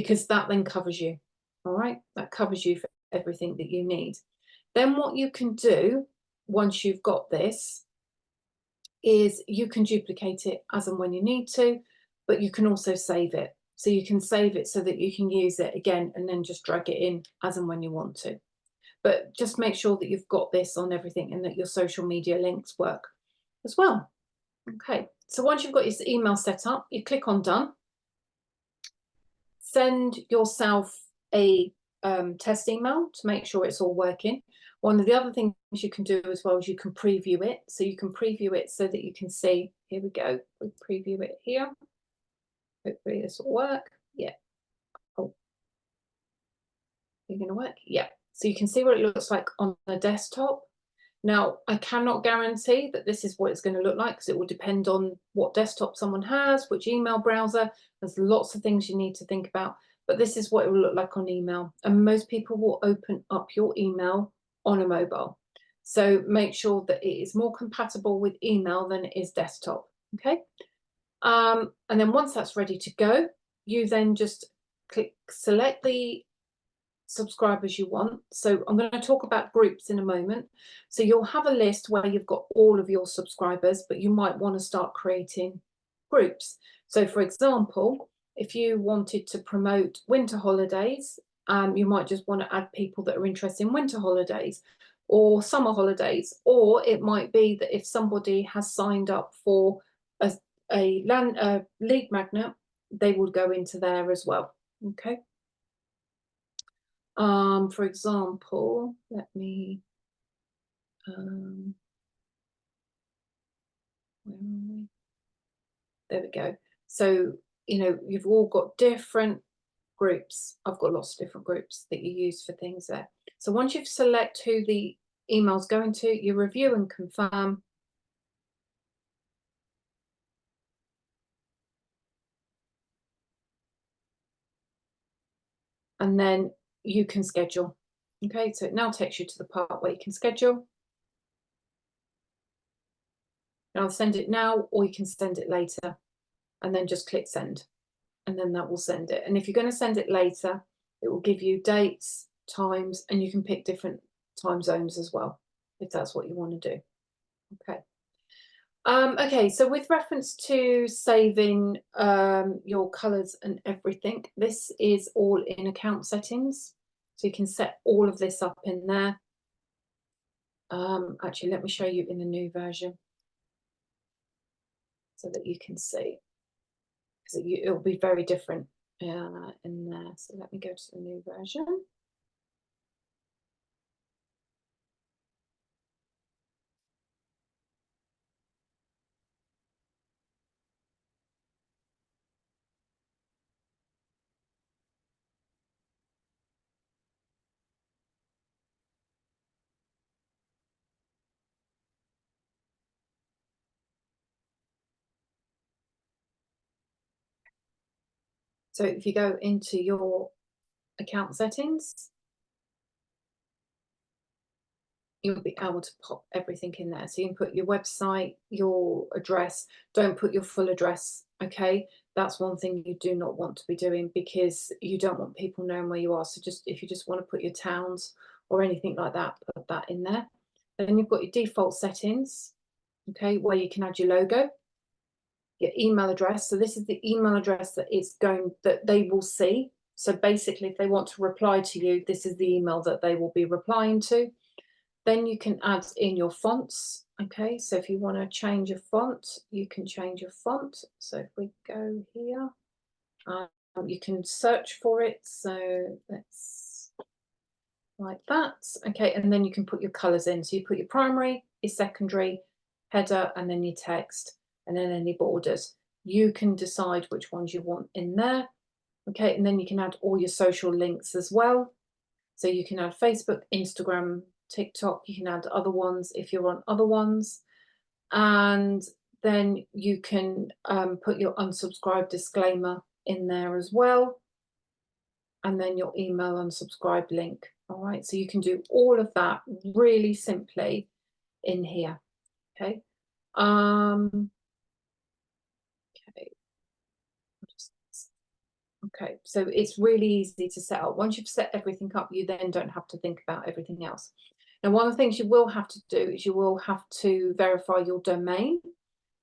because that then covers you. All right, that covers you for everything that you need. Then what you can do once you've got this is you can duplicate it as and when you need to, but you can also save it. So you can save it so that you can use it again and then just drag it in as and when you want to. But just make sure that you've got this on everything and that your social media links work as well. Okay, so once you've got your email set up, you click on done. Send yourself a test email to make sure it's all working. One of the other things you can do as well is you can preview it. So you can preview it so that you can see, here we go, we preview it here. Hopefully this will work. Yeah. Oh, you're going to work? Yeah. So you can see what it looks like on the desktop. Now, I cannot guarantee that this is what it's going to look like because it will depend on what desktop someone has, which email browser. There's lots of things you need to think about, but this is what it will look like on email. And most people will open up your email on a mobile. So make sure that it is more compatible with email than it is desktop. Okay. And then once that's ready to go, you then just select the subscribers you want. So I'm going to talk about groups in a moment. So you'll have a list where you've got all of your subscribers, but you might want to start creating groups. So for example, if you wanted to promote winter holidays, you might just want to add people that are interested in winter holidays or summer holidays, or it might be that if somebody has signed up for a lead magnet, they would go into there as well. Okay. For example, let me, where are we? There we go. So, you know, you've all got different groups. I've got lots of different groups that you use for things there. So once you've select who the email's going to, you review and confirm. And then you can schedule. Okay, so it now takes you to the part where you can schedule. And I'll send it now, or you can send it later, and then just click send, and then that will send it. And if you're going to send it later, it will give you dates, times, and you can pick different time zones as well, if that's what you want to do. Okay. Okay, so with reference to saving your colors and everything, this is all in account settings. So you can set all of this up in there. Actually, let me show you in the new version so that you can see. Because it'll be very different in there. So let me go to the new version. So if you go into your account settings, you'll be able to pop everything in there. So you can put your website, your address. Don't put your full address, okay? That's one thing you do not want to be doing because you don't want people knowing where you are. So just if you just want to put your towns or anything like that, put that in there. Then you've got your default settings, okay, where you can add your logo, your email address. So this is the email address that they will see. So basically, if they want to reply to you, this is the email that they will be replying to. Then you can add in your fonts. Okay, so if you want to change a font, you can change your font. So if we go here, you can search for it. So let's like that. Okay, and then you can put your colors in. So you put your primary, your secondary, header, and then your text, and then any borders. You can decide which ones you want in there. Okay, and then you can add all your social links as well. So you can add Facebook, Instagram, TikTok, you can add other ones if you're on other ones. And then you can put your unsubscribe disclaimer in there as well. And then your email unsubscribe link. All right, so you can do all of that really simply in here. Okay. Okay. Okay, so it's really easy to set up. Once you've set everything up, you then don't have to think about everything else. Now, one of the things you will have to do is you will have to verify your domain,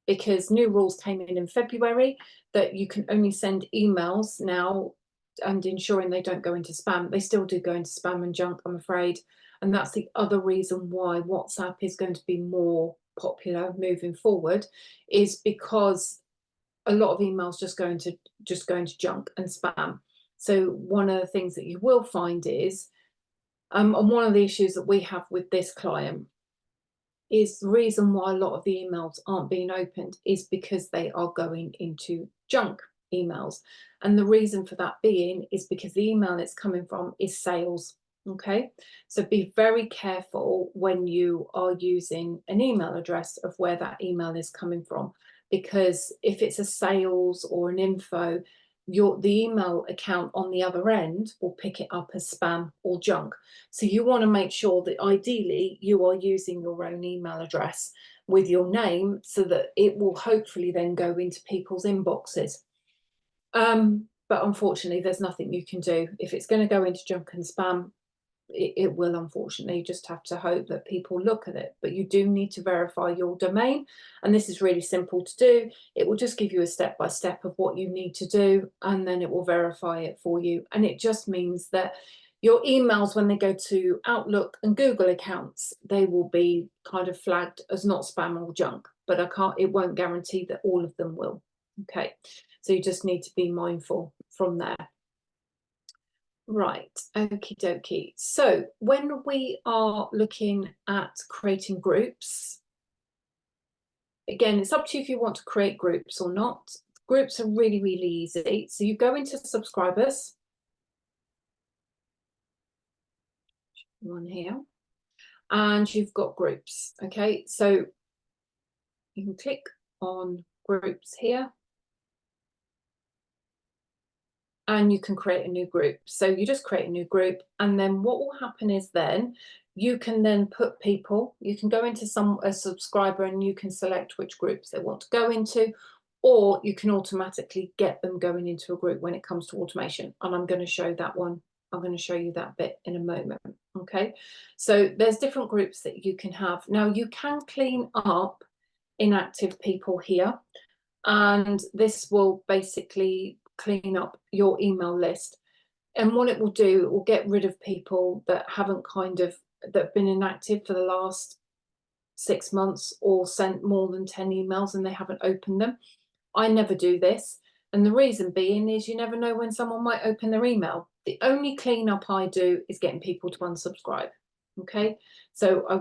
because new rules came in February that you can only send emails now, and ensuring they don't go into spam. They still do go into spam and junk, I'm afraid. And that's the other reason why WhatsApp is going to be more popular moving forward, is because a lot of emails just go into junk and spam. So one of the things that you will find is, and one of the issues that we have with this client is the reason why a lot of the emails aren't being opened is because they are going into junk emails. And the reason for that being is because the email it's coming from is sales. Okay, so be very careful when you are using an email address of where that email is coming from, because if it's a sales or an info, the email account on the other end will pick it up as spam or junk. So you want to make sure that ideally you are using your own email address with your name, so that it will hopefully then go into people's inboxes. But unfortunately, there's nothing you can do. If it's going to go into junk and spam, it will, unfortunately. You just have to hope that people look at it. But you do need to verify your domain, and this is really simple to do. It will just give you a step-by-step of what you need to do, and then it will verify it for you. And it just means that your emails, when they go to Outlook and Google accounts, they will be kind of flagged as not spam or junk, but it won't guarantee that all of them will. Okay, so you just need to be mindful from there. Right, okie dokie. So when we are looking at creating groups, again, it's up to you if you want to create groups or not. Groups are really, really easy. So you go into subscribers, one here, and you've got groups. Okay, so you can click on groups here, and you can create a new group. So you just create a new group, and then what will happen is then you can then put people, you can go into a subscriber and you can select which groups they want to go into, or you can automatically get them going into a group when it comes to automation. And I'm going to show that one. I'm going to show you that bit in a moment. Okay, so there's different groups that you can have. Now you can clean up inactive people here, and this will basically clean up your email list. And what it will do, it will get rid of people that haven't that have been inactive for the last 6 months or sent more than 10 emails and they haven't opened them. I never do this. And the reason being is you never know when someone might open their email. The only cleanup I do is getting people to unsubscribe. Okay, so I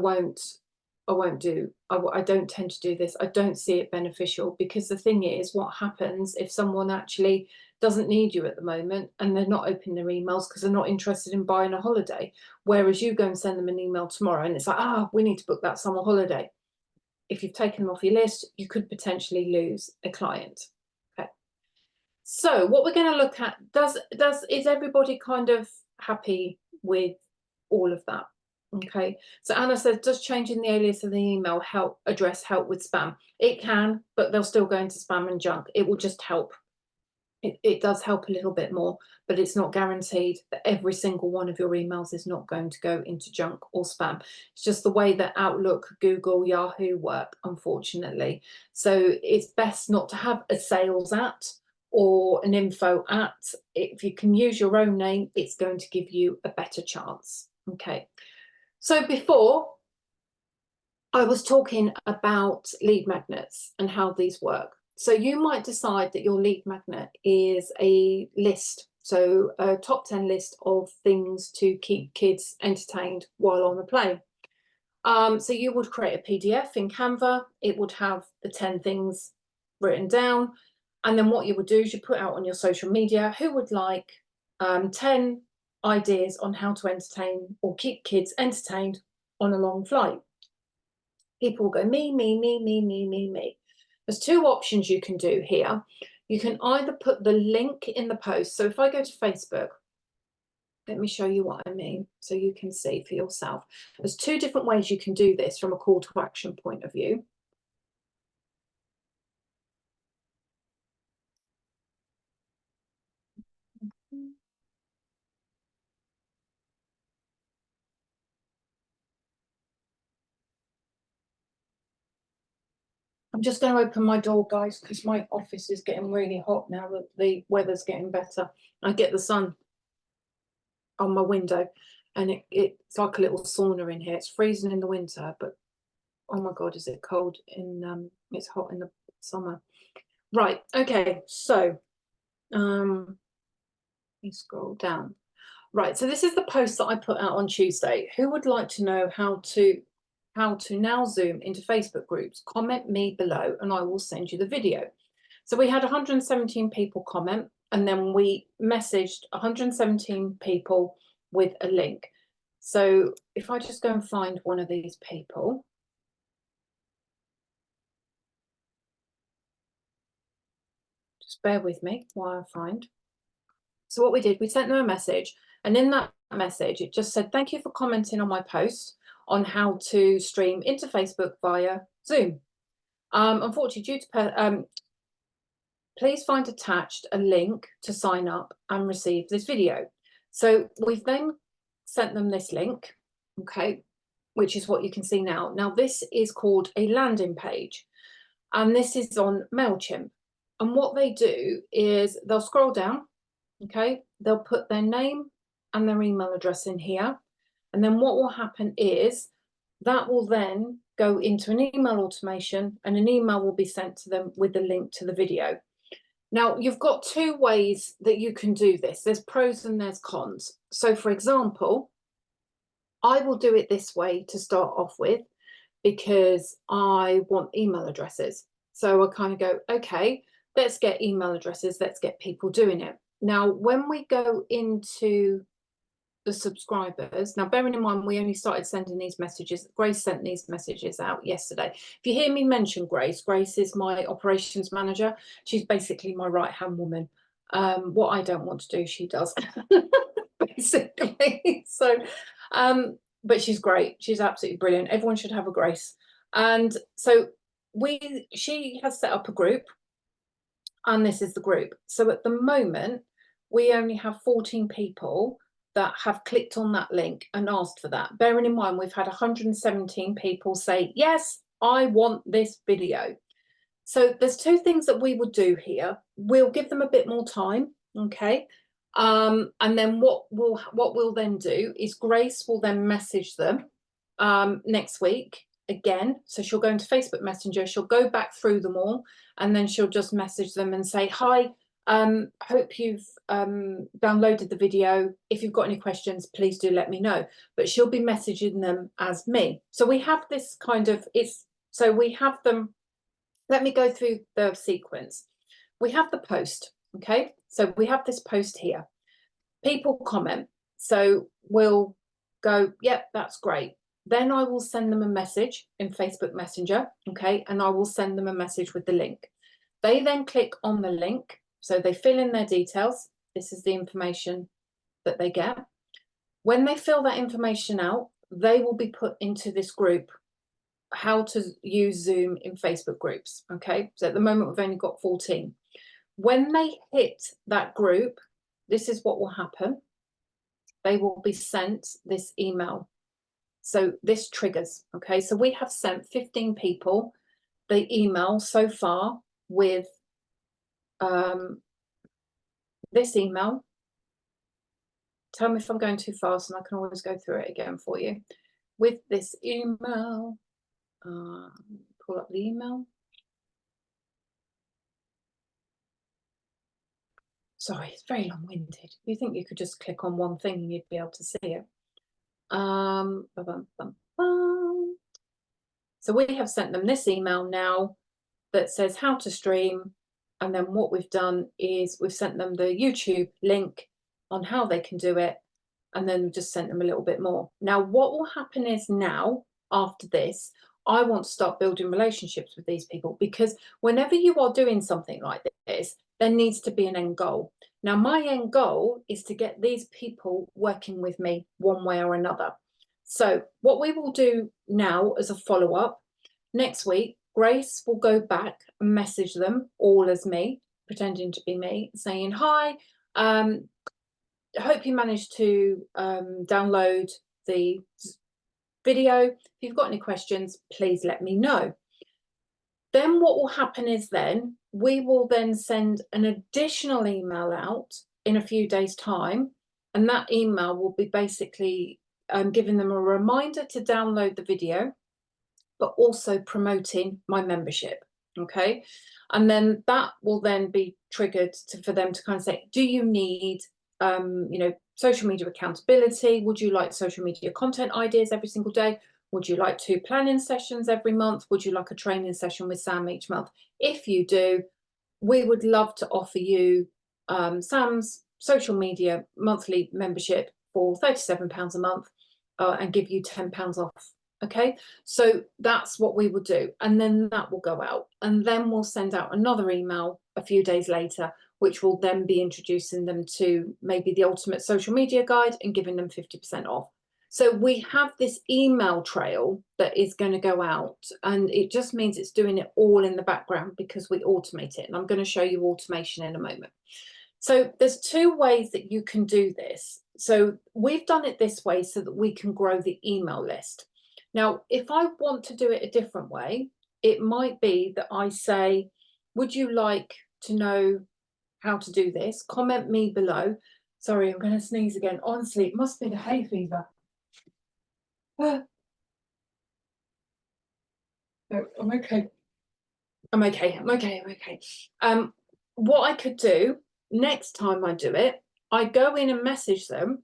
don't tend to do this. I don't see it beneficial, because the thing is, what happens if someone actually doesn't need you at the moment and they're not opening their emails because they're not interested in buying a holiday, whereas you go and send them an email tomorrow and it's like, we need to book that summer holiday. If you've taken them off your list, you could potentially lose a client. Okay, so what we're going to look at, is everybody kind of happy with all of that? Okay, so Anna says, does changing the alias of the email address help with spam? It can, but they'll still go into spam and junk. It will just help. It does help a little bit more, but it's not guaranteed that every single one of your emails is not going to go into junk or spam. It's just the way that Outlook, Google, Yahoo work, unfortunately. So it's best not to have a sales at or an info at. If you can use your own name, it's going to give you a better chance. Okay. So before, I was talking about lead magnets and how these work. So you might decide that your lead magnet is a list, so a top 10 list of things to keep kids entertained while on the plane. So you would create a PDF in Canva. It would have the 10 things written down. And then what you would do is you put out on your social media, who would like 10 ideas on how to entertain or keep kids entertained on a long flight. People will go, me, me, me, me, me, me, me. There's 2 options you can do here. You can either put the link in the post. So if I go to Facebook, let me show you what I mean so you can see for yourself. There's 2 different ways you can do this from a call to action point of view. I'm just going to open my door, guys, because my office is getting really hot now that the weather's getting better. I get the sun on my window, and it's like a little sauna in here. It's freezing in the winter, but oh my God, is it cold in it's hot in the summer. Right, okay, so let me scroll down. Right, so this is the post that I put out on Tuesday. Who would like to know how to now Zoom into Facebook groups? Comment me below and I will send you the video. So we had 117 people comment, and then we messaged 117 people with a link. So if I just go and find one of these people. Just bear with me while I find. So what we did, we sent them a message, and in that message, it just said, thank you for commenting on my post on how to stream into Facebook via Zoom. Unfortunately, due to please find attached a link to sign up and receive this video. So we've then sent them this link, okay, which is what you can see now. Now this is called a landing page, and this is on MailChimp. And what they do is they'll scroll down, okay, they'll put their name and their email address in here. And then what will happen is that will then go into an email automation, and an email will be sent to them with the link to the video. Now, you've got two ways that you can do this. There's pros and there's cons. So, for example, I will do it this way to start off with because I want email addresses. So I kind of go, okay, let's get email addresses. Let's get people doing it. Now, when we go into the subscribers, now bearing in mind we only started sending these messages, Grace sent these messages out yesterday. If you hear me mention Grace, Grace is my operations manager. She's basically my right hand woman. What I don't want to do, she does. Basically. So but she's great, she's absolutely brilliant. Everyone should have a Grace. And so she has set up a group, and this is the group. So at the moment we only have 14 people that have clicked on that link and asked for that. Bearing in mind, we've had 117 people say, yes, I want this video. So there's two things that we would do here. We'll give them a bit more time, okay? And then what we'll then do is Grace will then message them next week again. So she'll go into Facebook Messenger, she'll go back through them all, and then she'll just message them and say, hi, hope you've downloaded the video. If you've got any questions, please do let me know. But she'll be messaging them as me. So we have this kind of, so we have them. Let me go through the sequence. We have the post, okay? So we have this post here. People comment. So we'll go, yep, that's great. Then I will send them a message in Facebook Messenger, okay? And I will send them a message with the link. They then click on the link. So they fill in their details. This is the information that they get. When they fill that information out, they will be put into this group, how to use Zoom in Facebook groups, okay? So at the moment, we've only got 14. When they hit that group, this is what will happen. They will be sent this email. So this triggers, okay? So we have sent 15 people the email so far with this email. Tell me if I'm going too fast, and I can always go through it again for you. With this email, pull up the email. Sorry, it's very long-winded. You think you could just click on one thing and you'd be able to see it. So we have sent them this email now that says how to stream, and then what we've done is we've sent them the YouTube link on how they can do it, and then just sent them a little bit more. Now what will happen is, now after this, I want to start building relationships with these people, because whenever you are doing something like this, there needs to be an end goal. Now my end goal is to get these people working with me one way or another. So what we will do now as a follow-up, next week, Grace will go back and message them all as me, pretending to be me, saying, hi, I hope you managed to download the video. If you've got any questions, please let me know. Then what will happen is then we will then send an additional email out in a few days' time, and that email will be basically giving them a reminder to download the video, but also promoting my membership. Okay. And then that will then be triggered for them to kind of say, do you need, social media accountability? Would you like social media content ideas every single day? Would you like 2 planning sessions every month? Would you like a training session with Sam each month? If you do, we would love to offer you Sam's social media monthly membership for £37 a month and give you £10 off. Okay, so that's what we will do. And then that will go out. And then we'll send out another email a few days later, which will then be introducing them to maybe the ultimate social media guide and giving them 50% off. So we have this email trail that is going to go out, and it just means it's doing it all in the background because we automate it. And I'm going to show you automation in a moment. So there's 2 ways that you can do this. So we've done it this way so that we can grow the email list. Now, if I want to do it a different way, it might be that I say, would you like to know how to do this? Comment me below. Sorry, I'm going to sneeze again. Honestly, it must be the hay fever. No, I'm okay. I'm okay. What I could do next time I do it, I go in and message them,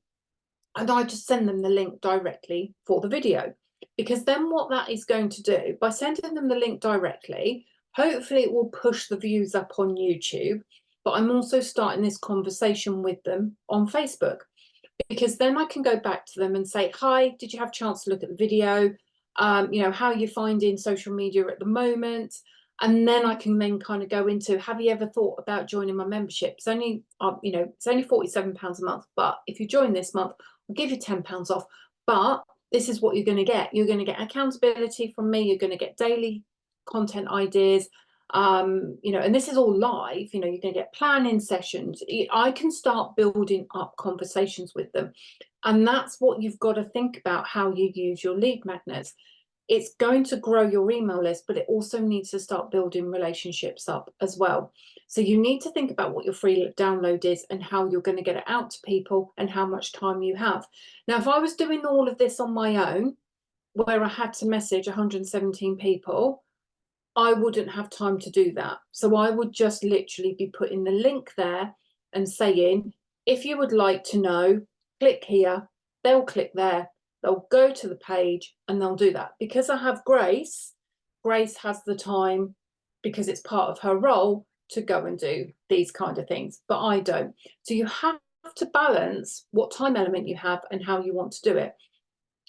and I just send them the link directly for the video. Because then what that is going to do, by sending them the link directly, hopefully it will push the views up on YouTube, but I'm also starting this conversation with them on Facebook, because then I can go back to them and say, hi, did you have a chance to look at the video? How are you finding social media at the moment? And then I can then kind of go into, have you ever thought about joining my membership? It's only, it's only £47 a month, but if you join this month, I'll give you £10 off. But this is what you're going to get. You're going to get accountability from me. You're going to get daily content ideas. And this is all live. You're going to get planning sessions. I can start building up conversations with them. And that's what you've got to think about, how you use your lead magnets. It's going to grow your email list, but it also needs to start building relationships up as well. So you need to think about what your free download is and how you're going to get it out to people and how much time you have. Now, if I was doing all of this on my own, where I had to message 117 people, I wouldn't have time to do that. So I would just literally be putting the link there and saying, if you would like to know, click here. They'll click there. They'll go to the page and they'll do that. Because I have Grace, Grace has the time, because it's part of her role, to go and do these kind of things, but I don't. So you have to balance what time element you have and how you want to do it.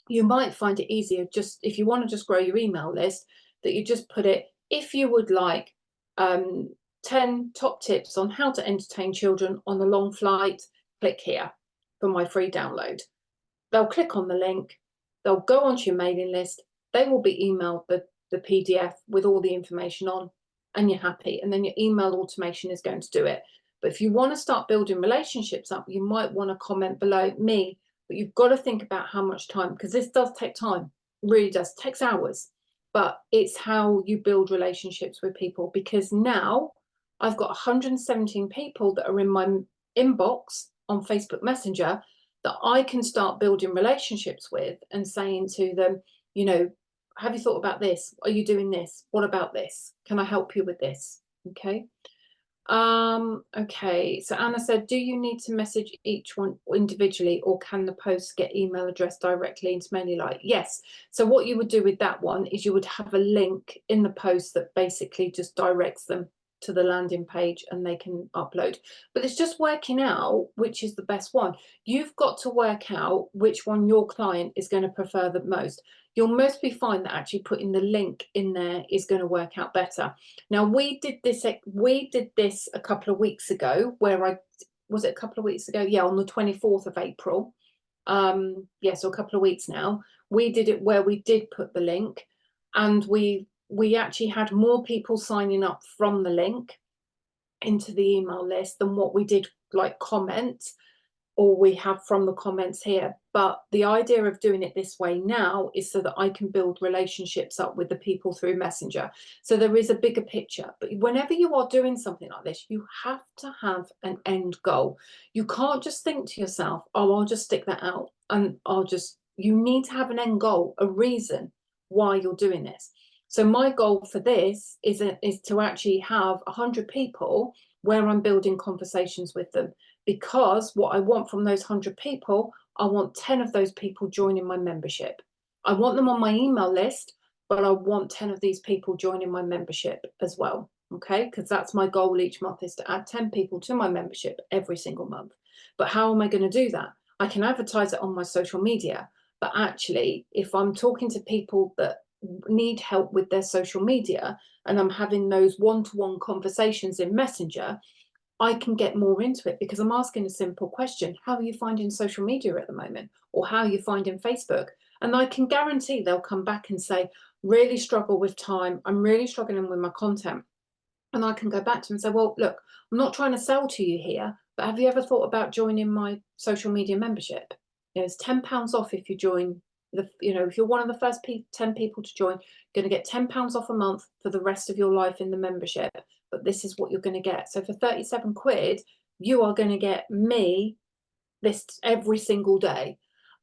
You might find it easier, just if you want to just grow your email list, that you just put it, if you would like 10 top tips on how to entertain children on a long flight, click here for my free download. They'll click on the link, they'll go onto your mailing list, they will be emailed the PDF with all the information on, and you're happy. And then your email automation is going to do it. But if you want to start building relationships up, you might want to comment below me, but you've got to think about how much time, because this does take time, it really does, it takes hours. But it's how you build relationships with people, because now I've got 117 people that are in my inbox on Facebook Messenger that I can start building relationships with and saying to them, have you thought about this? Are you doing this? What about this? Can I help you with this? Okay. Okay, so Anna said, do you need to message each one individually, or can the post get email address directly into MailyLite? Yes. So what you would do with that one is you would have a link in the post that basically just directs them to the landing page and they can upload. But it's just working out which is the best one. You've got to work out which one your client is going to prefer the most. You'll mostly find that actually putting the link in there is going to work out better. Now, we did this a couple of weeks ago, was it a couple of weeks ago? Yeah, on the 24th of April. Yeah, so a couple of weeks now. We did it where we did put the link, and we actually had more people signing up from the link into the email list than what we did like comment or we have from the comments here. But the idea of doing it this way now is so that I can build relationships up with the people through Messenger. So there is a bigger picture. But whenever you are doing something like this, you have to have an end goal. You can't just think to yourself, oh, I'll just stick that out and you need to have an end goal, a reason why you're doing this. So my goal for this is to actually have 100 people where I'm building conversations with them, because what I want from those 100 people, I want 10 of those people joining my membership. I want them on my email list, but I want 10 of these people joining my membership as well. Okay, because that's my goal each month, is to add 10 people to my membership every single month. But how am I going to do that? I can advertise it on my social media, but actually, if I'm talking to people that need help with their social media and I'm having those one-to-one conversations in Messenger, I can get more into it because I'm asking a simple question. How are you finding social media at the moment? Or how are you finding Facebook? And I can guarantee they'll come back and say, really struggle with time. I'm really struggling with my content. And I can go back to them and say, well, look, I'm not trying to sell to you here, but have you ever thought about joining my social media membership? It's £10 off if you join. If you're one of the first 10 people to join, you're going to get £10 off a month for the rest of your life in the membership. But this is what you're going to get. So for 37 quid, you are going to get me this every single day.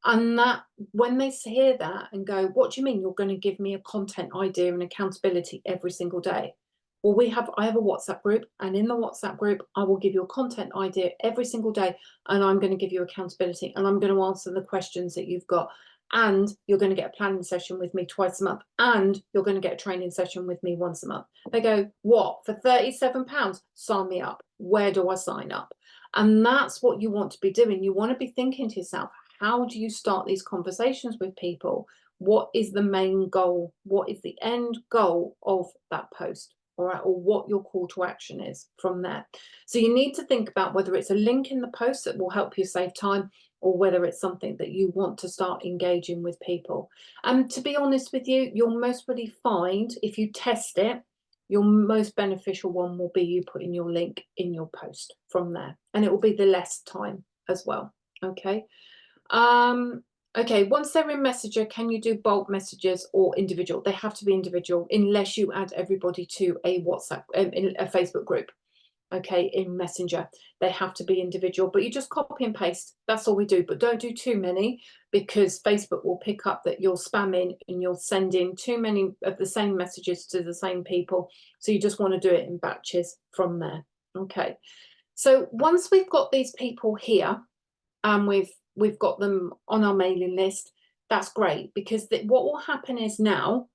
And that, when they hear that and go, what do you mean you're going to give me a content idea and accountability every single day? Well, I have a WhatsApp group, and in the WhatsApp group, I will give you a content idea every single day, and I'm going to give you accountability, and I'm going to answer the questions that you've got. And you're going to get a planning session with me twice a month, and you're going to get a training session with me once a month. They go, what, for £37? Sign me up. Where do I sign up? And that's what you want to be doing. You want to be thinking to yourself, how do you start these conversations with people? What is the main goal? What is the end goal of that post? All right, or what your call to action is from there. So you need to think about whether it's a link in the post that will help you save time, or whether it's something that you want to start engaging with people. And to be honest with you, you'll most probably find, if you test it, your most beneficial one will be you putting your link in your post from there, and it will be the less time as well. Okay. Okay, once they're in Messenger, can you do bulk messages or individual? They have to be individual unless you add everybody to a WhatsApp, in a Facebook group. Okay, in Messenger, they have to be individual, but you just copy and paste. That's all we do, but don't do too many, because Facebook will pick up that you're spamming and you're sending too many of the same messages to the same people. So you just want to do it in batches from there. Okay, so once we've got these people here, and we've got them on our mailing list, that's great, because what will happen is now,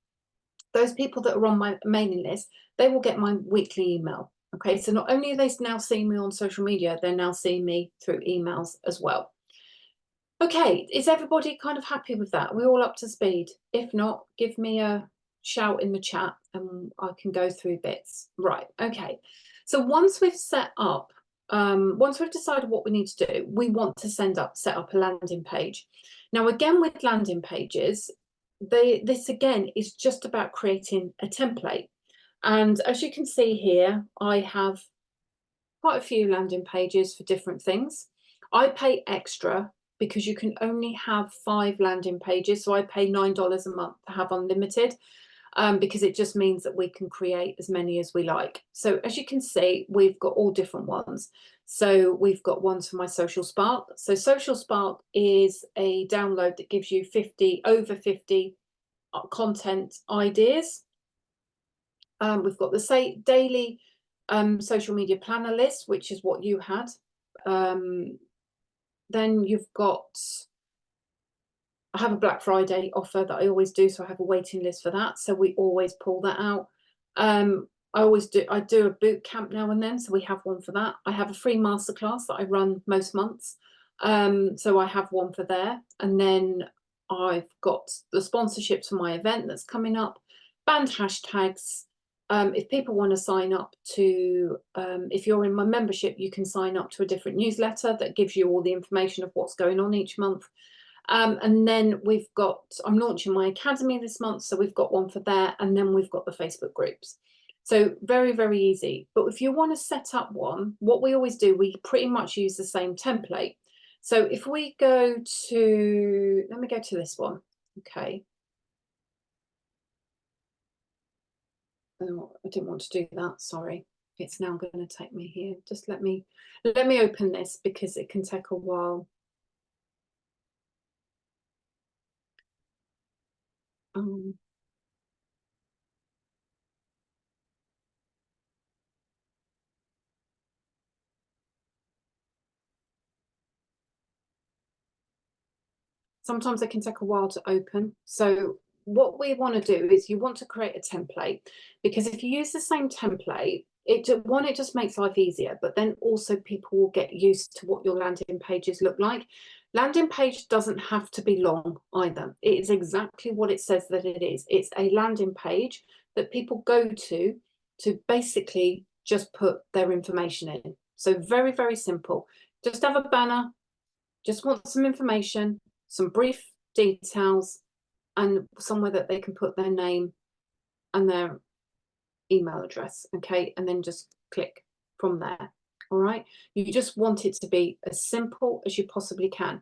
those people that are on my mailing list, they will get my weekly email. Okay, so not only are they now seeing me on social media, they're now seeing me through emails as well. Okay, is everybody kind of happy with that? Are we all up to speed? If not, give me a shout in the chat and I can go through bits. Right, okay. So once we've set up, once we've decided what we need to do, we want to set up a landing page. Now, again, with landing pages, this again is just about creating a template. And as you can see here, I have quite a few landing pages for different things. I pay extra because you can only have 5 landing pages. So I pay $9 a month to have unlimited, because it just means that we can create as many as we like. So as you can see, we've got all different ones. So we've got ones for my Social Spark. So Social Spark is a download that gives you over 50 content ideas. We've got the daily social media planner list, which is what you had. Then you've got, I have a Black Friday offer that I always do, so I have a waiting list for that. So we always pull that out. I do a boot camp now and then, so we have one for that. I have a free masterclass that I run most months. So I have one for there. And then I've got the sponsorships for my event that's coming up, banned hashtags. If people want to sign up to, if you're in my membership, you can sign up to a different newsletter that gives you all the information of what's going on each month. And then I'm launching my academy this month, so we've got one for there, and then we've got the Facebook groups. So very, very easy. But if you want to set up one, what we always do, we pretty much use the same template. So if we go to, let me go to this one. Okay. Oh, I didn't want to do that. Sorry. It's now going to take me here. Just let me open this because it can take a while. Sometimes it can take a while to open. So what we want to do is you want to create a template, because if you use the same template, it just makes life easier, but then also people will get used to what your landing pages look like. Landing page doesn't have to be long either. It is exactly what it says that it is. It's a landing page that people go to basically just put their information in. So very, very simple. Just have a banner, just want some information, some brief details, and somewhere that they can put their name and their email address. Okay, and then just click from there. All right, you just want it to be as simple as you possibly can.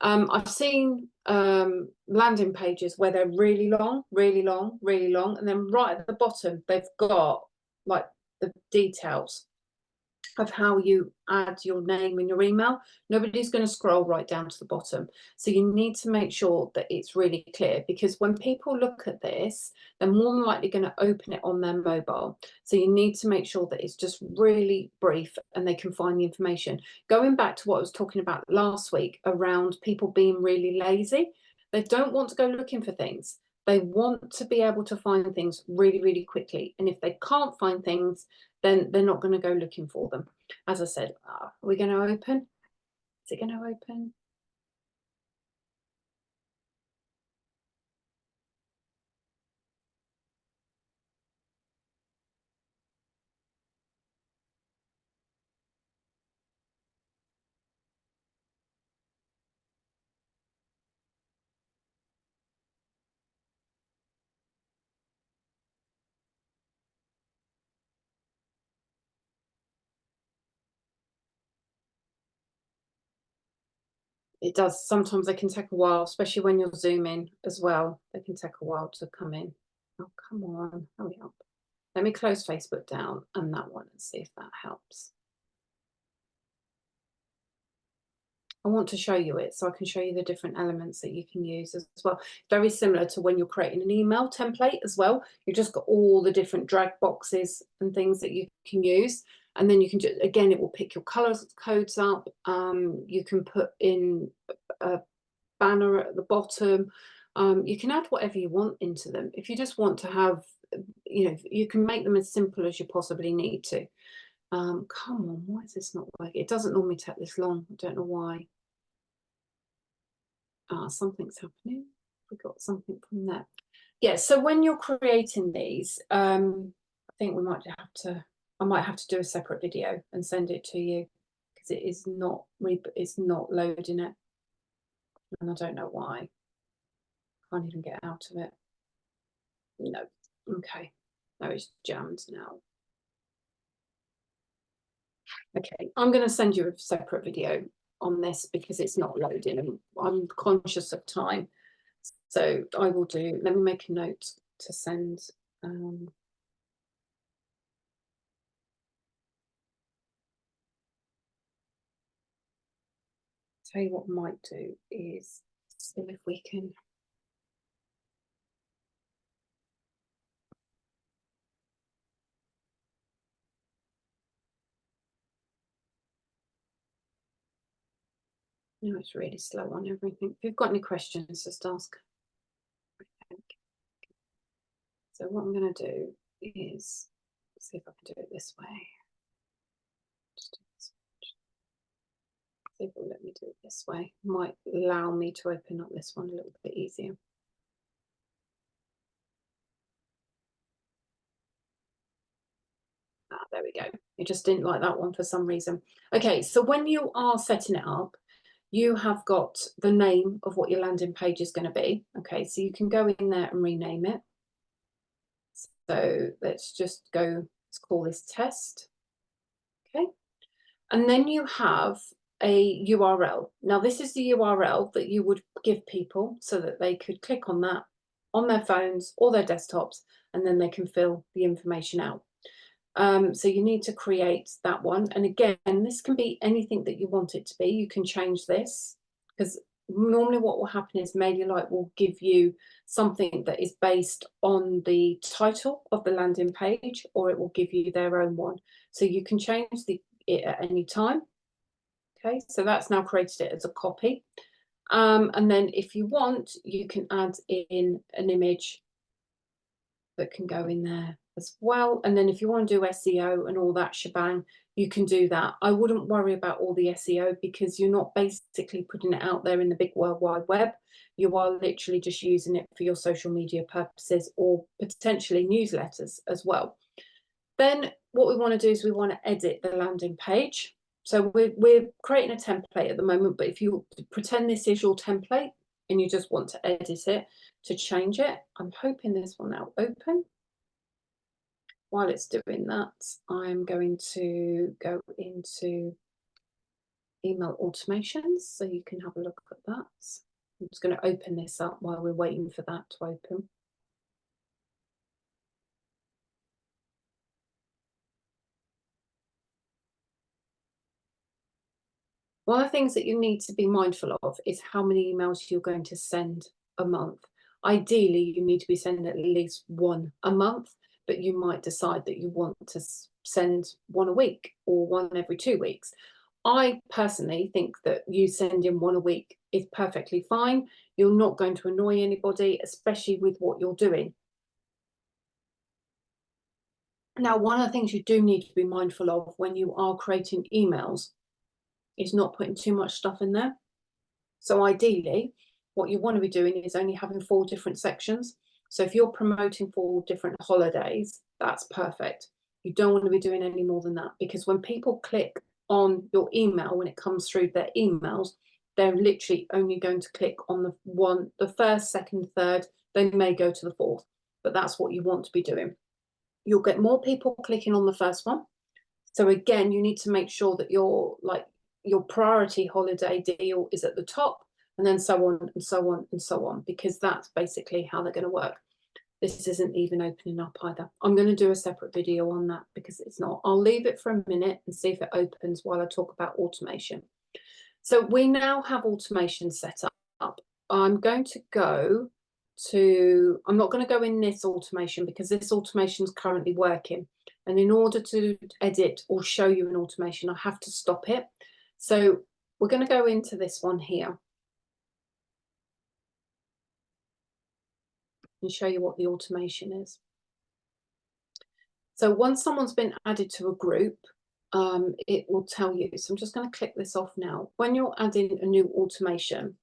I've seen landing pages where they're really long, really long, really long, and then right at the bottom they've got like the details of how you add your name and your email. Nobody's going to scroll right down to the bottom. So you need to make sure that it's really clear, because when people look at this, they're more than likely going to open it on their mobile. So you need to make sure that it's just really brief and they can find the information. Going back to what I was talking about last week around people being really lazy, they don't want to go looking for things. They want to be able to find things really, really quickly. And if they can't find things, then they're not going to go looking for them. As I said, are we going to open? Is it going to open? It does. Sometimes they can take a while, especially when you're zooming as well. They can take a while to come in. Oh, come on, hurry up. Let me close Facebook down and that one and see if that helps. I want to show you it so I can show you the different elements that you can use as well. Very similar to when you're creating an email template as well. You've just got all the different drag boxes and things that you can use. And then you can just, again, it will pick your colors codes up. You can put in a banner at the bottom. You can add whatever you want into them. If you just want to have, you can make them as simple as you possibly need to. Come on, why is this not working? It doesn't normally take this long. I don't know why. Something's happening. We got something from there. Yeah, so when you're creating these, I think we might have to, I might have to do a separate video and send it to you, because it is not, it's not loading it. And I don't know why. Can't even get out of it. No. Okay. No, it's jammed now. Okay, I'm going to send you a separate video on this because it's not loading and I'm conscious of time. So I will do, let me make a note to send. Tell you what I might do is see if we can. No, it's really slow on everything. If you've got any questions, just ask. So what I'm going to do is see if I can do it this way. Just do this. See if it will let me do it this way. Might allow me to open up this one a little bit easier. There we go. It just didn't like that one for some reason. Okay, so when you are setting it up, you have got the name of what your landing page is going to be. Okay, so you can go in there and rename it. So let's just go, let's call this test. Okay, and then you have a URL. Now, this is the URL that you would give people so that they could click on that on their phones or their desktops, and then they can fill the information out. So you need to create that one. And again, this can be anything that you want it to be. You can change this, because normally what will happen is MailerLite will give you something that is based on the title of the landing page, or it will give you their own one. So you can change it at any time. Okay, so that's now created it as a copy. And then if you want, you can add in an image that can go in there as well. And then if you want to do SEO and all that shebang, you can do that. I wouldn't worry about all the SEO, because you're not basically putting it out there in the big world wide web. You are literally just using it for your social media purposes, or potentially newsletters as well. Then what we want to do is we want to edit the landing page. So we're creating a template at the moment, but if you pretend this is your template and you just want to edit it to change it, I'm hoping this will now open. While it's doing that, I'm going to go into email automations so you can have a look at that. I'm just going to open this up while we're waiting for that to open. One of the things that you need to be mindful of is how many emails you're going to send a month. Ideally, you need to be sending at least one a month, but you might decide that you want to send one a week or one every 2 weeks. I personally think that you sending one a week is perfectly fine. You're not going to annoy anybody, especially with what you're doing. Now, one of the things you do need to be mindful of when you are creating emails is not putting too much stuff in there. So ideally, what you want to be doing is only having 4 different sections. So if you're promoting 4 different holidays, that's perfect. You don't want to be doing any more than that, because when people click on your email, when it comes through their emails, they're literally only going to click on the first, second, third. They may go to the 4th, but that's what you want to be doing. You'll get more people clicking on the first one. So again, you need to make sure that your priority holiday deal is at the top, and then so on and so on and so on, because that's basically how they're going to work. This isn't even opening up either. I'm going to do a separate video on that because it's not. I'll leave it for a minute and see if it opens while I talk about automation. So we now have automation set up. I'm going to go to, I'm not going to go in this automation because this automation is currently working. And in order to edit or show you an automation, I have to stop it. So we're going to go into this one here and show you what the automation is. So once someone's been added to a group, it will tell you. So I'm just going to click this off now. When you're adding a new automation,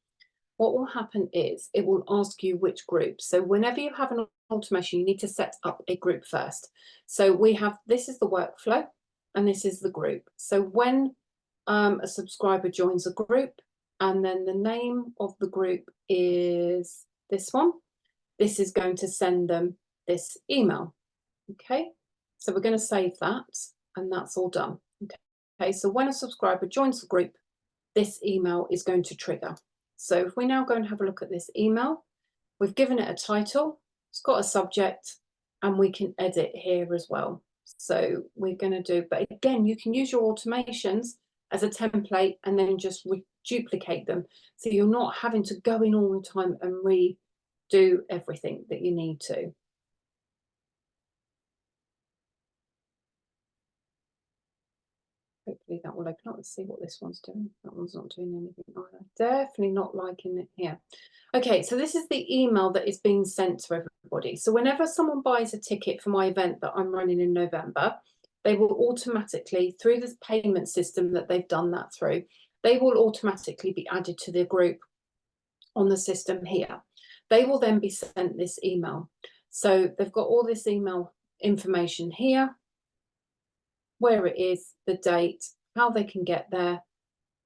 what will happen is it will ask you which group. So whenever you have an automation, you need to set up a group first. So we have, this is the workflow and this is the group. So when a subscriber joins a group, and then the name of the group is this one, this is going to send them this email. Okay, so we're going to save that, and that's all done. Okay, so when a subscriber joins the group, this email is going to trigger. So if we now go and have a look at this email, we've given it a title, it's got a subject, and we can edit here as well. So we're going to do, but again, you can use your automations as a template and then just duplicate them. So you're not having to go in all the time and redo everything that you need to. Hopefully that will open up. Let's see what this one's doing. That one's not doing anything either. Definitely not liking it here. Okay, so this is the email that is being sent to everybody. So whenever someone buys a ticket for my event that I'm running in November, they will automatically, through this payment system that they've done that through, they will automatically be added to the group on the system here. They will then be sent this email. So they've got all this email information here, where it is, the date, how they can get there,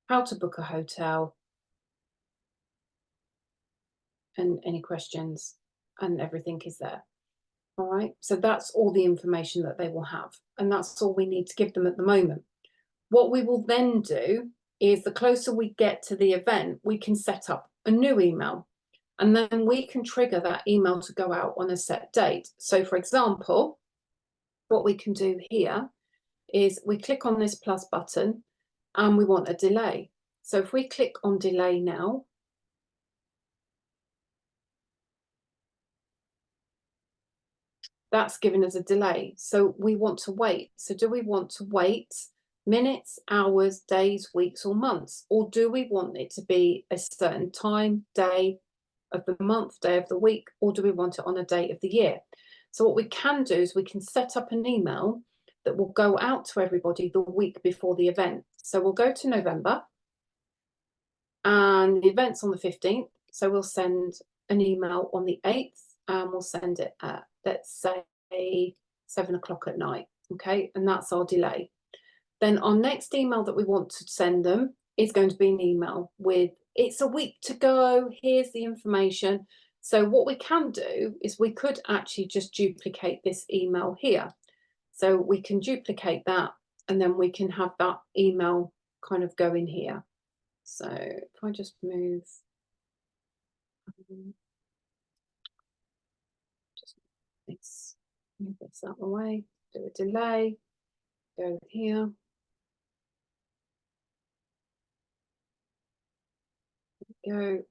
how to book a hotel, and any questions, and everything is there. All right, so that's all the information that they will have, and that's all we need to give them at the moment. What we will then do is the closer we get to the event, we can set up a new email, and then we can trigger that email to go out on a set date. So for example, what we can do here is we click on this plus button and we want a delay. So if we click on delay now, that's given us a delay. So we want to wait. So do we want to wait minutes, hours, days, weeks, or months? Or do we want it to be a certain time, day of the month, day of the week, or do we want it on a date of the year? So what we can do is we can set up an email that will go out to everybody the week before the event. So we'll go to November, and the event's on the 15th. So we'll send an email on the 8th, and we'll send it at, let's say, 7 o'clock at night. Okay, and that's our delay. Then our next email that we want to send them is going to be an email with, it's a week to go, here's the information. So what we can do is we could actually just duplicate this email here. So we can duplicate that, and then we can have that email kind of go in here. So if I just move, just move this out of the way, do a delay, go here. Go,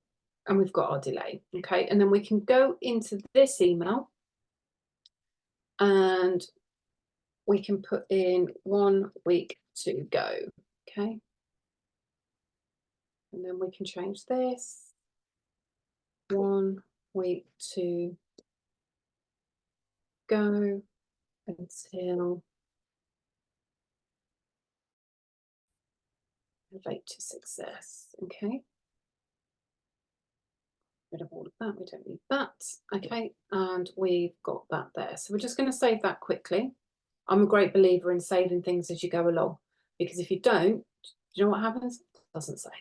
and we've got our delay. Okay, and then we can go into this email and we can put in 1 week to go. Okay, and then we can change this 1 week to go until elevate to success. Okay, rid of all of that, we don't need that. Okay, and we've got that there. So we're just going to save that quickly. I'm a great believer in saving things as you go along, because if you don't, you know what happens? It doesn't save.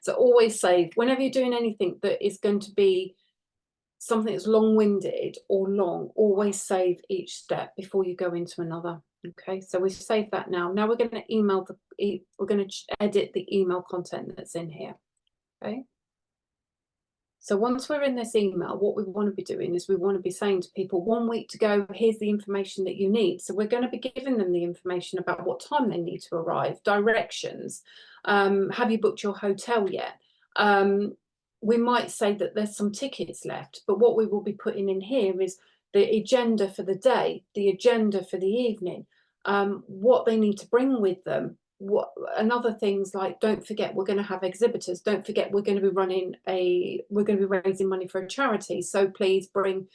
So always save. Whenever you're doing anything that is going to be something that's long-winded or long, always save each step before you go into another. Okay, so we've saved that now. Now we're going to we're going to edit the email content that's in here. Okay. So once we're in this email, what we want to be doing is we want to be saying to people, 1 week to go, here's the information that you need. So we're going to be giving them the information about what time they need to arrive, directions. Have you booked your hotel yet? We might say that there's some tickets left, but what we will be putting in here is the agenda for the day, the agenda for the evening, what they need to bring with them. And other things like, don't forget, we're going to have exhibitors, don't forget, we're going to be we're going to be raising money for a charity, so please bring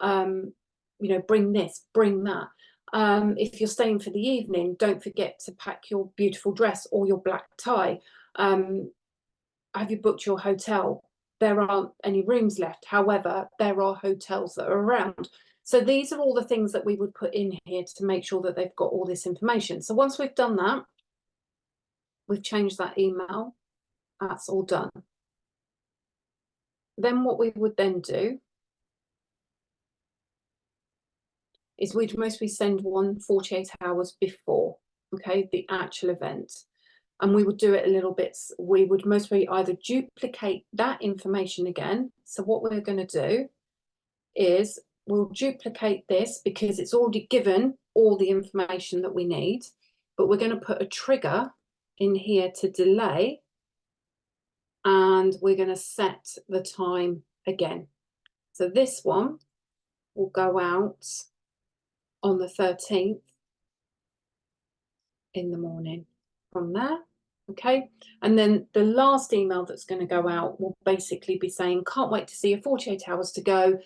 bring this, bring that. If you're staying for the evening, don't forget to pack your beautiful dress or your black tie. Have you booked your hotel? There aren't any rooms left, however there are hotels that are around. So these are all the things that we would put in here to make sure that they've got all this information. So once we've done that, we've changed that email, that's all done. Then what we would then do is we'd mostly send one 48 hours before, okay, the actual event. And we would do it a little bit, we would mostly either duplicate that information again. So what we're going to do is we'll duplicate this because it's already given all the information that we need, but we're going to put a trigger in here to delay, and we're going to set the time again. So this one will go out on the 13th in the morning from there. Okay, and then the last email that's going to go out will basically be saying, can't wait to see you, 48 hours to go.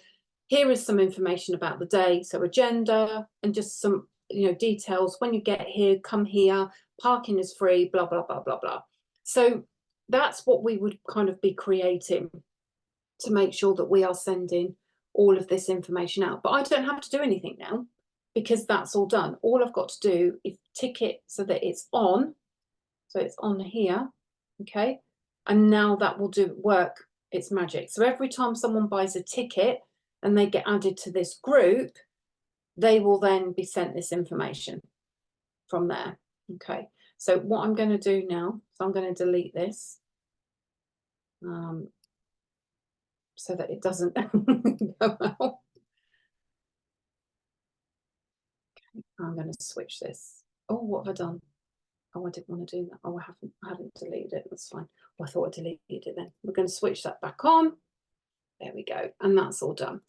Here is some information about the day, so agenda and just some details. When you get here, come here, parking is free, blah blah blah blah blah. So that's what we would kind of be creating to make sure that we are sending all of this information out. But I don't have to do anything now because that's all done. All I've got to do is tick it so that it's on. So it's on here, okay? And now that will work its magic. So every time someone buys a ticket and they get added to this group, they will then be sent this information from there, okay? So what I'm going to do now, so I'm going to delete this so that it doesn't go out. I'm going to switch this. Oh, what have I done? Oh, I didn't want to do that. Oh, I haven't deleted it. That's fine. Oh, I thought I deleted it then. We're going to switch that back on. There we go. And that's all done.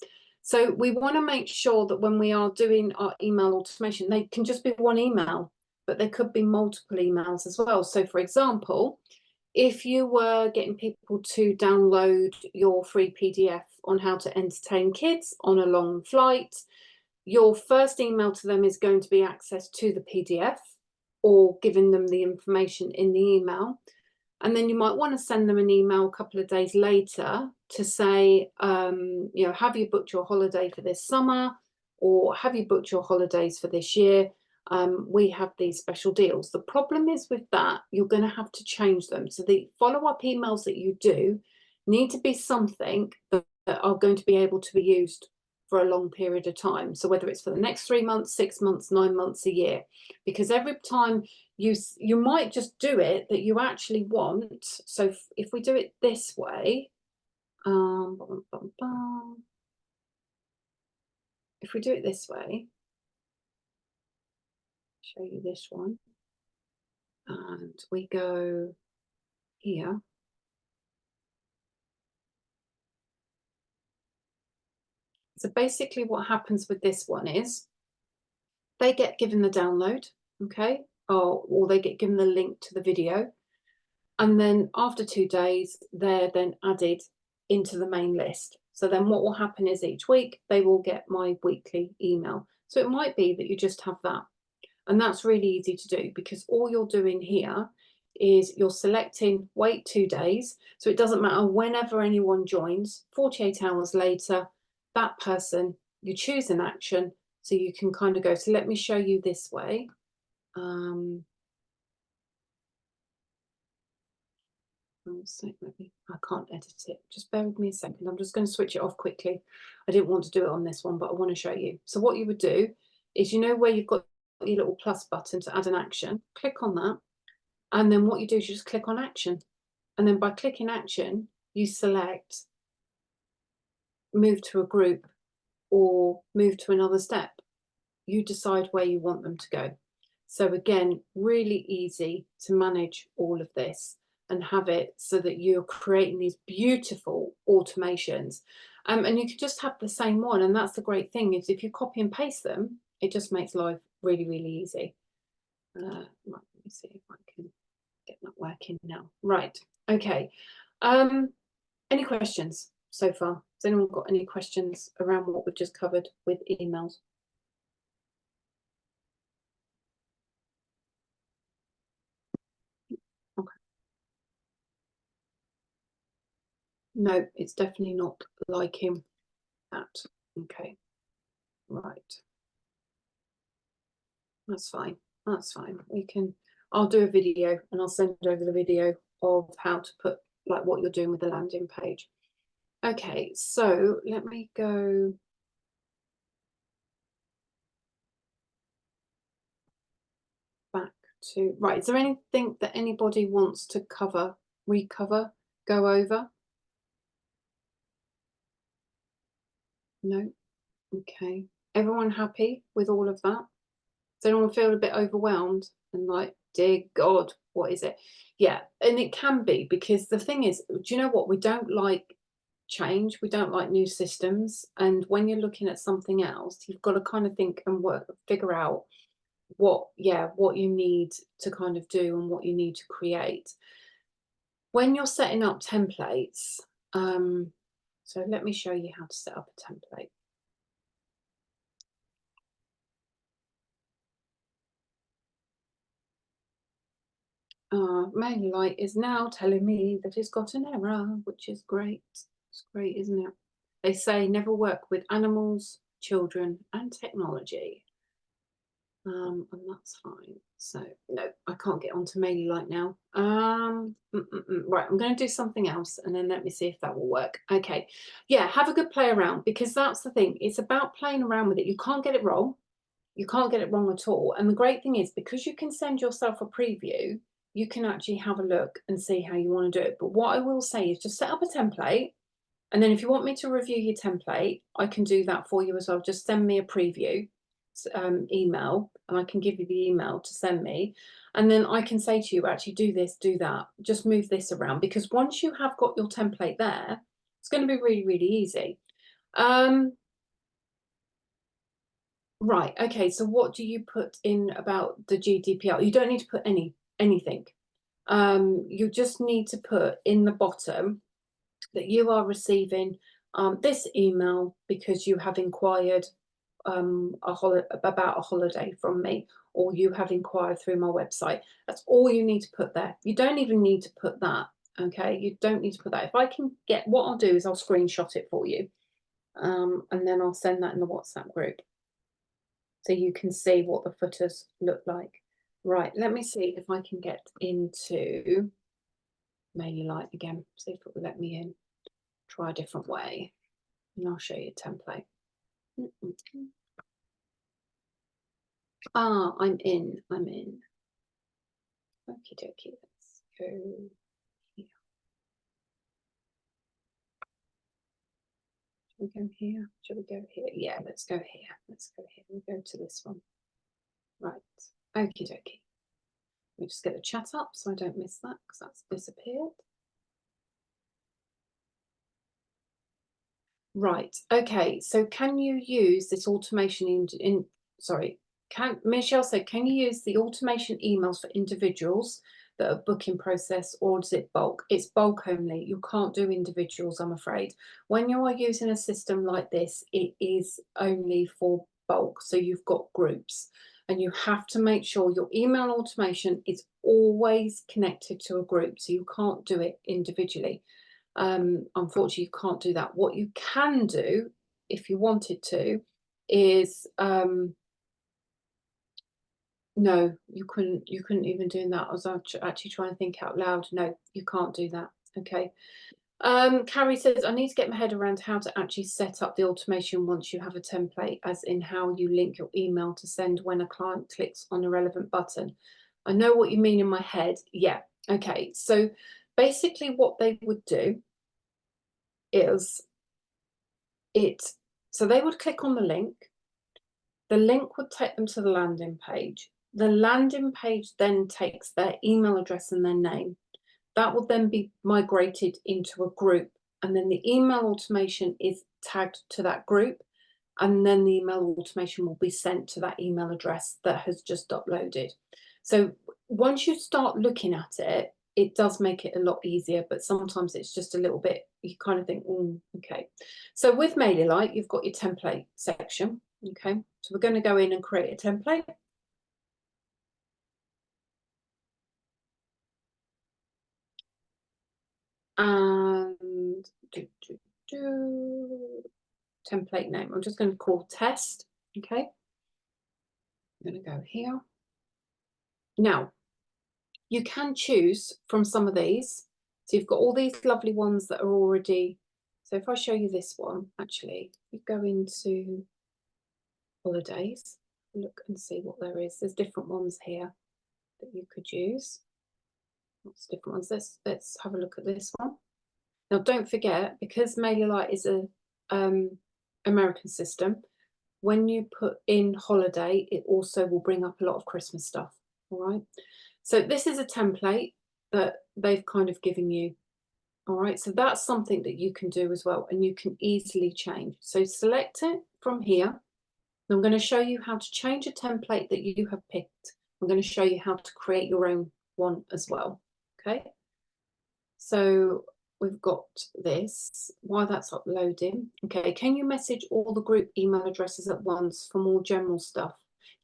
So we want to make sure that when we are doing our email automation, they can just be one email, but there could be multiple emails as well. So for example, if you were getting people to download your free PDF on how to entertain kids on a long flight, your first email to them is going to be access to the PDF or giving them the information in the email. And then you might want to send them an email a couple of days later to say, you know, have you booked your holiday for this summer? Or have you booked your holidays for this year? We have these special deals. The problem is with that, you're going to have to change them. So the follow-up emails that you do need to be something that are going to be able to be used for a long period of time. So whether it's for the next 3 months, 6 months, 9 months, a year, because every time you might just do it that you actually want. So if we do it this way, if we do it this way, show you this one, and we go here. So basically what happens with this one is they get given the download, okay, or they get given the link to the video. And then after 2 days, they're then added into the main list. So then what will happen is each week they will get my weekly email. So it might be that you just have that. And that's really easy to do because all you're doing here is you're selecting wait 2 days. So it doesn't matter whenever anyone joins, 48 hours later, that person, you choose an action. So you can kind of go, so let me show you this way. I can't edit it. Just bear with me a second. I'm just going to switch it off quickly. I didn't want to do it on this one, but I want to show you. So what you would do is, you know where you've got your little plus button to add an action, click on that. And then what you do is you just click on action. And then by clicking action, you select move to a group or move to another step. You decide where you want them to go. So again, really easy to manage all of this and have it so that you're creating these beautiful automations. And you could just have the same one. And that's the great thing is if you copy and paste them, it just makes life really, really easy. Right, let me see if I can get that working now. Right, okay. Any questions so far? Has anyone got any questions around what we've just covered with emails? No, it's definitely not liking that. Okay, right. That's fine. That's fine. We can, I'll do a video and I'll send over the video of how to put like what you're doing with the landing page. Okay, so let me go back to, right, is there anything that anybody wants to cover, recover, go over? No? Okay. Everyone happy with all of that? Does anyone feel a bit overwhelmed and like, dear God, what is it? Yeah, and it can be because the thing is, do you know what? We don't like change. We don't like new systems. And when you're looking at something else, you've got to kind of think and work, figure out what you need to kind of do and what you need to create. When you're setting up templates, so let me show you how to set up a template. MailerLite is now telling me that it's got an error, which is great. It's great, isn't it? They say never work with animals, children, and technology. And that's fine. So no, I can't get onto MailerLite now. Right, I'm going to do something else, and then let me see if that will work. Okay, yeah, have a good play around because that's the thing. It's about playing around with it. You can't get it wrong. You can't get it wrong at all. And the great thing is, because you can send yourself a preview, you can actually have a look and see how you want to do it. But what I will say is just set up a template. And then if you want me to review your template, I can do that for you as well. Just send me a preview email, and I can give you the email to send me. And then I can say to you, actually do this, do that, just move this around. Because once you have got your template there, it's going to be really, really easy. Right, okay, so what do you put in about the GDPR? You don't need to put anything. You just need to put in the bottom that you are receiving this email because you have inquired about a holiday from me, or you have inquired through my website. That's all you need to put there. You don't even need to put that, okay? You don't need to put that. If I can get, what I'll do is I'll screenshot it for you, and then I'll send that in the WhatsApp group so you can see what the footers look like. Right, let me see if I can get into MailerLite again, see if it will let me in. Try a different way, and I'll show you a template. Ah, I'm in. Okie dokie, let's go here. Should we go here? Should we go here? Yeah, let's go here. Let's go here. We'll go to this one. Right, okie dokie. Let me just get the chat up so I don't miss that because that's disappeared. Right, okay, so can you use this automation Michelle said, can you use the automation emails for individuals that are booking process, or is it bulk? It's bulk only. You can't do individuals, I'm afraid. When you are using a system like this, it is only for bulk. So you've got groups, and you have to make sure your email automation is always connected to a group. So you can't do it individually. Unfortunately, you can't do that. What you can do, if you wanted to, is no, you couldn't even do that. I was actually trying to think out loud. No, you can't do that. Okay. Carrie says, I need to get my head around how to actually set up the automation once you have a template, as in how you link your email to send when a client clicks on a relevant button. I know what you mean in my head. Yeah. Okay. So basically what they would do is so they would click on the link would take them to the landing page. The landing page then takes their email address and their name. That will then be migrated into a group, and then the email automation is tagged to that group, and then the email automation will be sent to that email address that has just uploaded. So once you start looking at it, it does make it a lot easier, but sometimes it's just a little bit, you kind of think, okay. So with MailerLite, you've got your template section, okay? So we're going to go in and create a template. And template name, I'm just going to call test, okay? I'm going to go here. Now, you can choose from some of these. So you've got all these lovely ones that are already, so if I show you this one, actually, you go into holidays, look and see what there is. There's different ones here that you could use. Lots of different ones. Let's have a look at this one. Now, don't forget, because MailerLite is a American system, when you put in holiday, it also will bring up a lot of Christmas stuff. All right. So this is a template that they've kind of given you. All right. So that's something that you can do as well, and you can easily change. So select it from here. I'm going to show you how to change a template that you have picked. I'm going to show you how to create your own one as well. Okay. So we've got this while that's uploading. Okay, can you message all the group email addresses at once for more general stuff?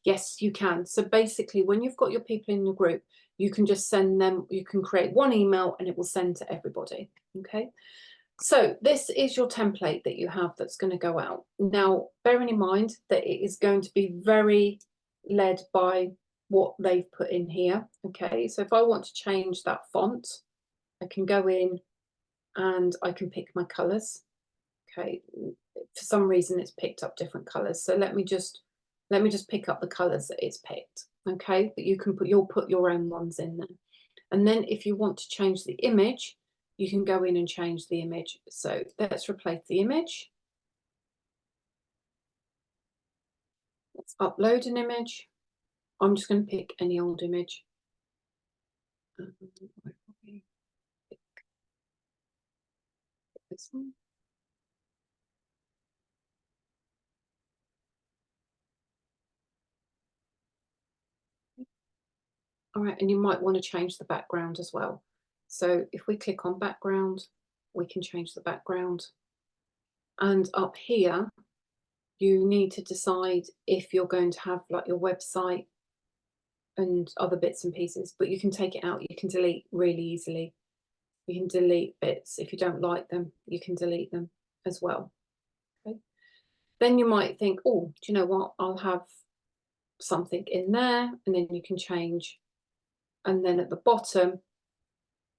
Yes, you can. So basically, when you've got your people in your group, you can just send them, you can create one email and it will send to everybody. Okay, so this is your template that you have that's going to go out. Now, bearing in mind that it is going to be very led by what they've put in here. Okay, so if I want to change that font, I can go in and I can pick my colours. Okay, for some reason it's picked up different colours. So let me just Let me just pick up the colours that it's picked, okay? But you'll put your own ones in there. And then if you want to change the image, you can go in and change the image. So let's replace the image. Let's upload an image. I'm just going to pick any old image. This one. All right, and you might want to change the background as well. So if we click on background, we can change the background. And up here, you need to decide if you're going to have like your website and other bits and pieces, but you can take it out. You can delete really easily. You can delete bits. If you don't like them, you can delete them as well. Okay. Then you might think, oh, do you know what? I'll have something in there, and then you can change. And then at the bottom,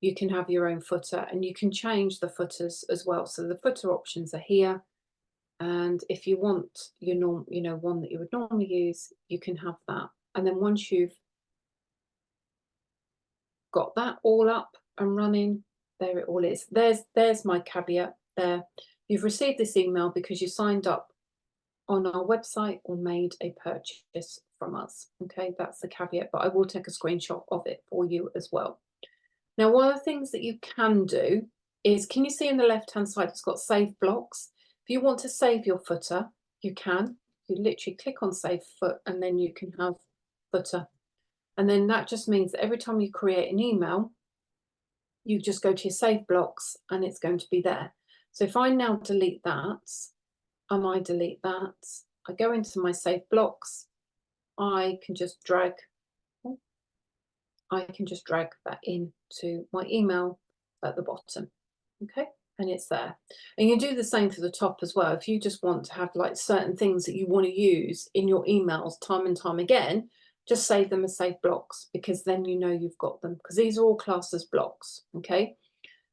you can have your own footer, and you can change the footers as well. So the footer options are here. And if you want your one that you would normally use, you can have that. And then once you've got that all up and running, there it all is. There's my caveat there. You've received this email because you signed up on our website or made a purchase from us. Okay, that's the caveat, but I will take a screenshot of it for you as well. Now, one of the things that you can do is, can you see on the left-hand side, it's got save blocks. If you want to save your footer, you can. You literally click on save foot and then you can have footer. And then that just means that every time you create an email, you just go to your save blocks and it's going to be there. So if I now delete that, and I delete that, I go into my save blocks, I can just drag that into my email at the bottom, okay? And it's there. And you do the same for the top as well. If you just want to have like certain things that you want to use in your emails time and time again, just save them as save blocks, because then you know you've got them, because these are all classed as blocks, okay?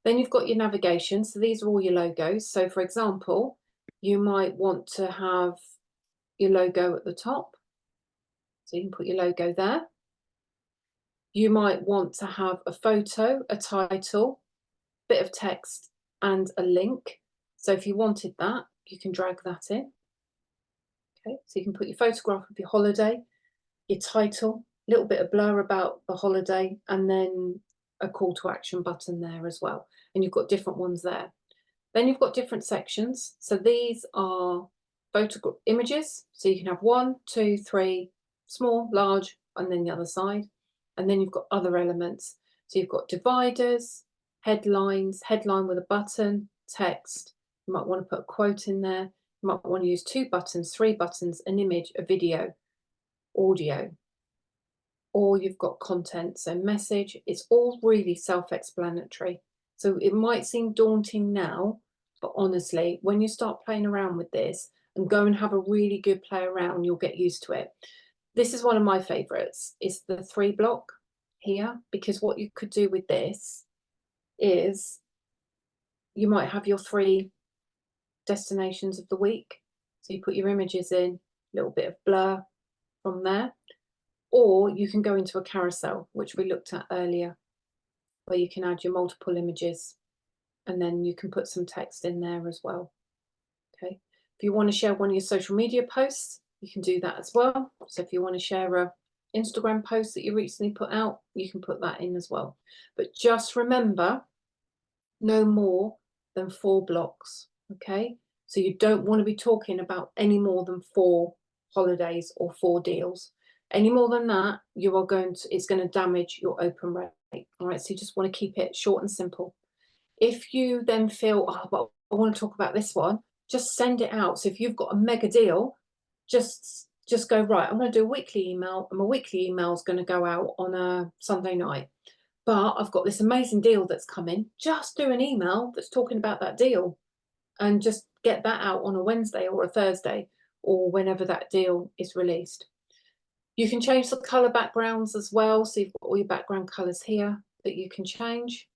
Then you've got your navigation. So these are all your logos. So for example, you might want to have your logo at the top. So you can put your logo there. You might want to have a photo, a title, bit of text and a link. So if you wanted that, you can drag that in. Okay, so you can put your photograph of your holiday, your title, a little bit of blur about the holiday, and then a call to action button there as well. And you've got different ones there. Then you've got different sections. So these are photograph images. So you can have 1, 2, 3, small, large, and then the other side. And then you've got other elements. So you've got dividers, headlines, headline with a button, text. You might want to put a quote in there. You might want to use 2 buttons, 3 buttons, an image, a video, audio. Or you've got content, so message. It's all really self-explanatory. So it might seem daunting now, but honestly, when you start playing around with this and go and have a really good play around, you'll get used to it. This is one of my favorites. It's the 3 block here, because what you could do with this is you might have your 3 destinations of the week. So you put your images in, a little bit of blur from there. Or you can go into a carousel, which we looked at earlier, where you can add your multiple images and then you can put some text in there as well. Okay. If you want to share one of your social media posts, you can do that as well. So if you want to share a Instagram post that you recently put out, you can put that in as well. But just remember, no more than 4 blocks. Okay. So you don't want to be talking about any more than 4 holidays or 4 deals. Any more than that, you are going to, it's going to damage your open rate. All right. So you just want to keep it short and simple. If you then feel, oh, but I want to talk about this one, just send it out. So if you've got a mega deal, just go, right, I'm going to do a weekly email, and my weekly email is going to go out on a Sunday night. But I've got this amazing deal that's coming. Just do an email that's talking about that deal and just get that out on a Wednesday or a Thursday or whenever that deal is released. You can change the colour backgrounds as well. So you've got all your background colours here that you can change.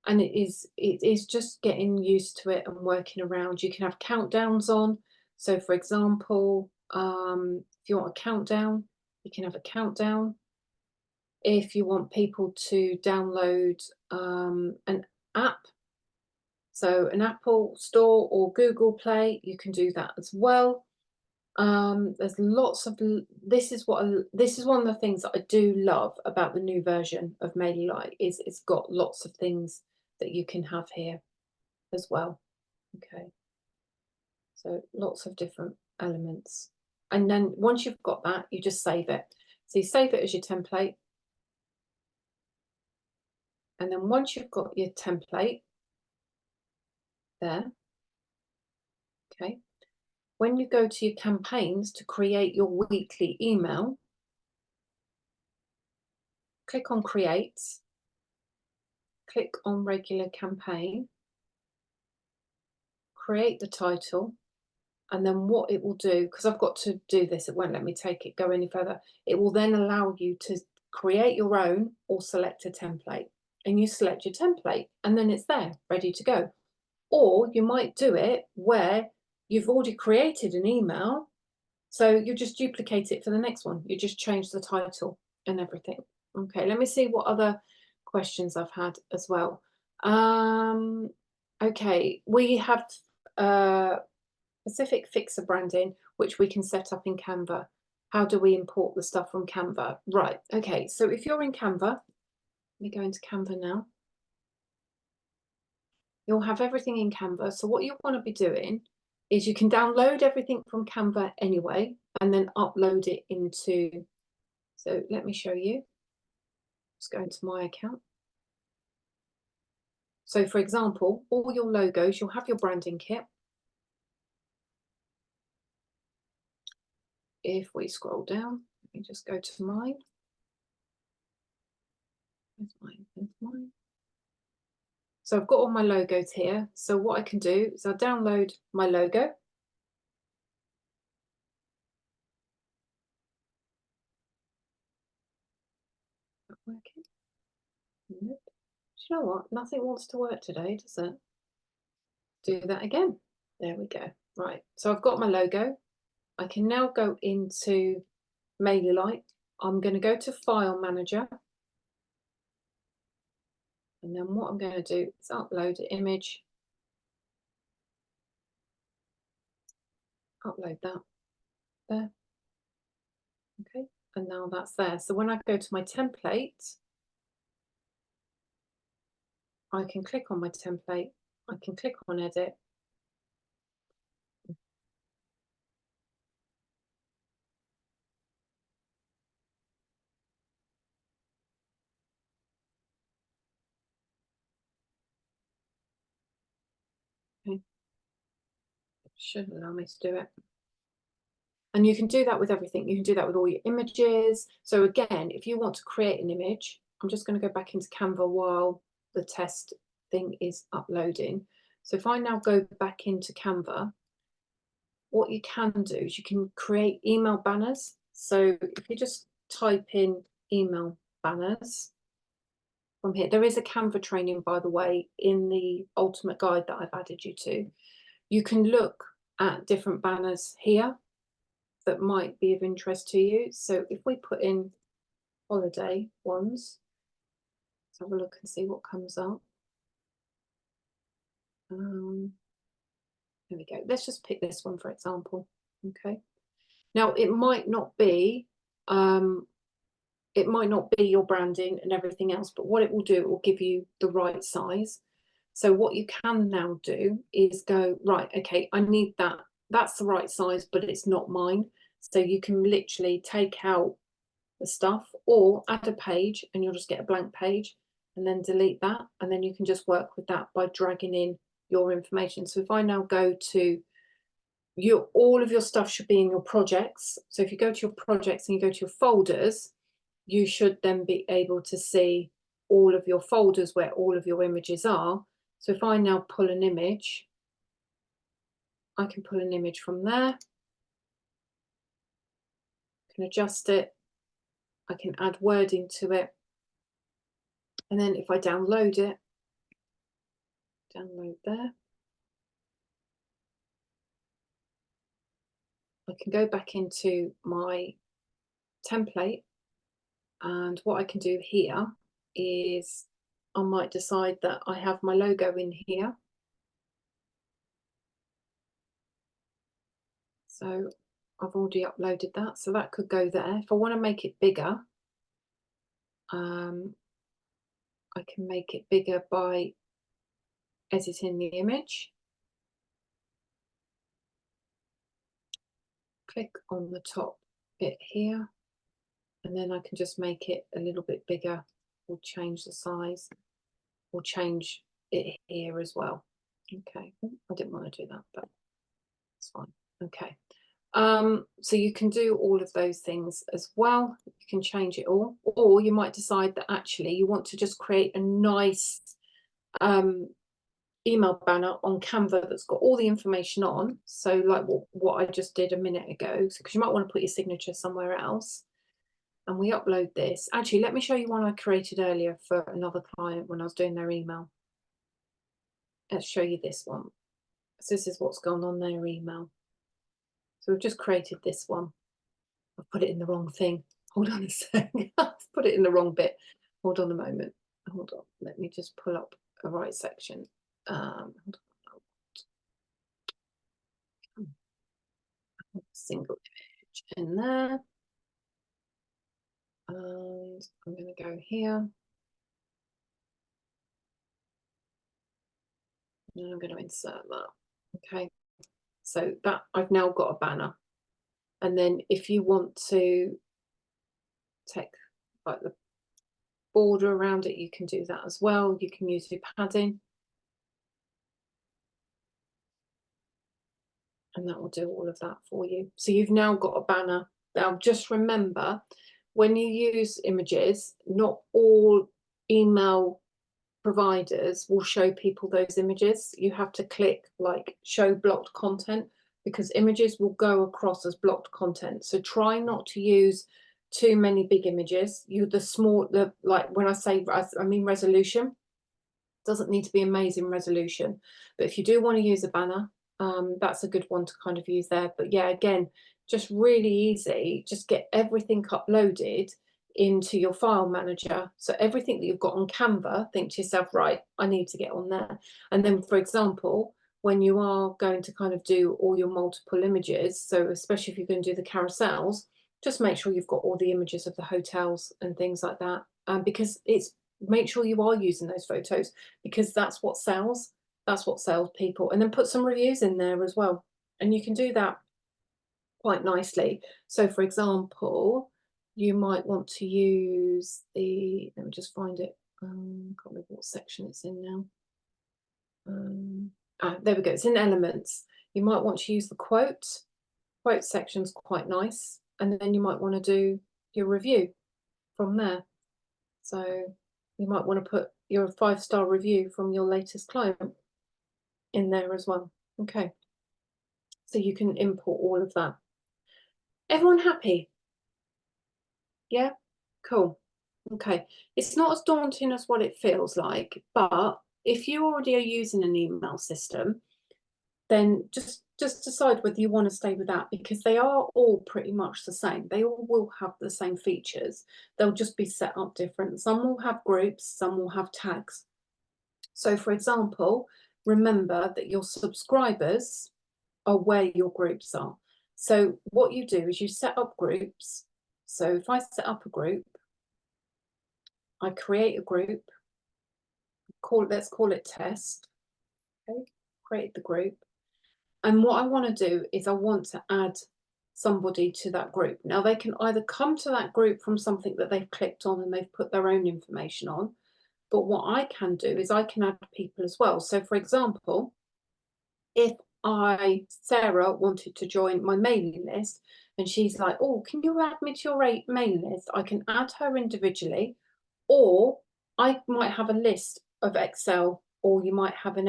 And it is just getting used to it and working around. You can have countdowns on. So for example, if you want a countdown, you can have a countdown. If you want people to download an app, so an Apple Store or Google Play, you can do that as well. There's lots of, this is one of the things that I do love about the new version of MailyLite, is it's got lots of things that you can have here as well. Okay, so lots of different elements. And then once you've got that, you just save it. So you save it as your template. And then once you've got your template there, okay, when you go to your campaigns to create your weekly email, click on Create, click on Regular Campaign, create the title, and then what it will do, because I've got to do this, it won't let me go any further, it will then allow you to create your own or select a template. And you select your template and then it's there, ready to go. Or you might do it where you've already created an email, so you just duplicate it for the next one. You just change the title and everything. Okay, let me see what other questions I've had as well. Okay, we have specific fixer branding, which we can set up in Canva. How do we import the stuff from Canva? Right, okay, so if you're in Canva, let me go into Canva now. You'll have everything in Canva. So what you want to be doing is you can download everything from Canva anyway, and then upload it into, so let me show you. Just go into my account. So for example, all your logos, you'll have your branding kit. If we scroll down, let me just go to mine. There's mine, there's mine. So I've got all my logos here. So what I can do is I'll download my logo. Not working. Nope. Do you know what? Nothing wants to work today, does it? Do that again. There we go. Right. So I've got my logo. I can now go into MailyLite. I'm going to go to File Manager. And then what I'm going to do is upload an image. Upload that there. Okay. And now that's there. So when I go to my template, I can click on my template. I can click on Edit. Okay. Should allow me to do it. And you can do that with everything. You can do that with all your images. So again, if you want to create an image, I'm just going to go back into Canva while the test thing is uploading. So if I now go back into Canva, what you can do is you can create email banners. So if you just type in email banners from here, there is a Canva training, by the way, in the ultimate guide that I've added you to. You can look at different banners here that might be of interest to you. So if we put in holiday ones, let's have a look and see what comes up. There we go. Let's just pick this one, for example. Okay. Now it might not be your branding and everything else, but what it will do, it will give you the right size. So what you can now do is go, right, okay, I need that. That's the right size, but it's not mine. So you can literally take out the stuff or add a page and you'll just get a blank page and then delete that. And then you can just work with that by dragging in your information. So if I now go to all of your stuff should be in your projects. So if you go to your projects and you go to your folders, you should then be able to see all of your folders where all of your images are. So if I now pull an image, I can pull an image from there. I can adjust it. I can add wording to it. And then if I download it, download there. I can go back into my template, and what I can do here is I might decide that I have my logo in here. So I've already uploaded that, so that could go there. If I want to make it bigger, I can make it bigger by editing the image. Click on the top bit here, and then I can just make it a little bit bigger, or change the size, or change it here as well. Okay, I didn't want to do that, but it's fine. Okay. So you can do all of those things as well. You can change it all, or you might decide that actually you want to just create a nice email banner on Canva that's got all the information on. So like what I just did a minute ago, because you might want to put your signature somewhere else. And we upload this. Actually, let me show you one I created earlier for another client when I was doing their email. Let's show you this one. So this is what's gone on their email. So we've just created this one. I've put it in the wrong thing. Hold on a second. I've put it in the wrong bit. Hold on a moment. Hold on. Let me just pull up a right section. Single image in there. And I'm going to go here. And I'm going to insert that. Okay. So that I've now got a banner. And then if you want to take like the border around it, you can do that as well. You can use your padding. And that will do all of that for you. So you've now got a banner. Now just remember, when you use images, not all email providers will show people those images. You have to click like show blocked content, because images will go across as blocked content. So try not to use too many big images. Like when I say, I mean resolution, doesn't need to be amazing resolution. But if you do want to use a banner, that's a good one to kind of use there. But yeah, again, just really easy. Just get everything uploaded into your file manager. So everything that you've got on Canva, think to yourself, right, I need to get on there. And then, for example, when you are going to kind of do all your multiple images, so especially if you're going to do the carousels, just make sure you've got all the images of the hotels and things like that. Because make sure you are using those photos, because that's what sells. That's what sells people. And then put some reviews in there as well. And you can do that quite nicely. So for example, you might want to use let me just find it. Can't remember what section it's in now. There we go. It's in elements. You might want to use the quote. Quote section's quite nice. And then you might want to do your review from there. So you might want to put your 5-star review from your latest client in there as well. Okay. So you can import all of that. Everyone happy? Yeah? Cool. Okay. It's not as daunting as what it feels like, but if you already are using an email system, then just decide whether you want to stay with that, because they are all pretty much the same. They all will have the same features. They'll just be set up different. Some will have groups, some will have tags. So for example, remember that your subscribers are where your groups are. So what you do is you set up groups. So if I set up a group, I create a group, let's call it test. Okay, create the group. And what I want to do is I want to add somebody to that group. Now they can either come to that group from something that they've clicked on and they've put their own information on. But what I can do is I can add people as well. So for example, if Sarah wanted to join my mailing list and she's like, oh, can you add me to your mailing list? I can add her individually, or I might have a list of Excel, or you might have a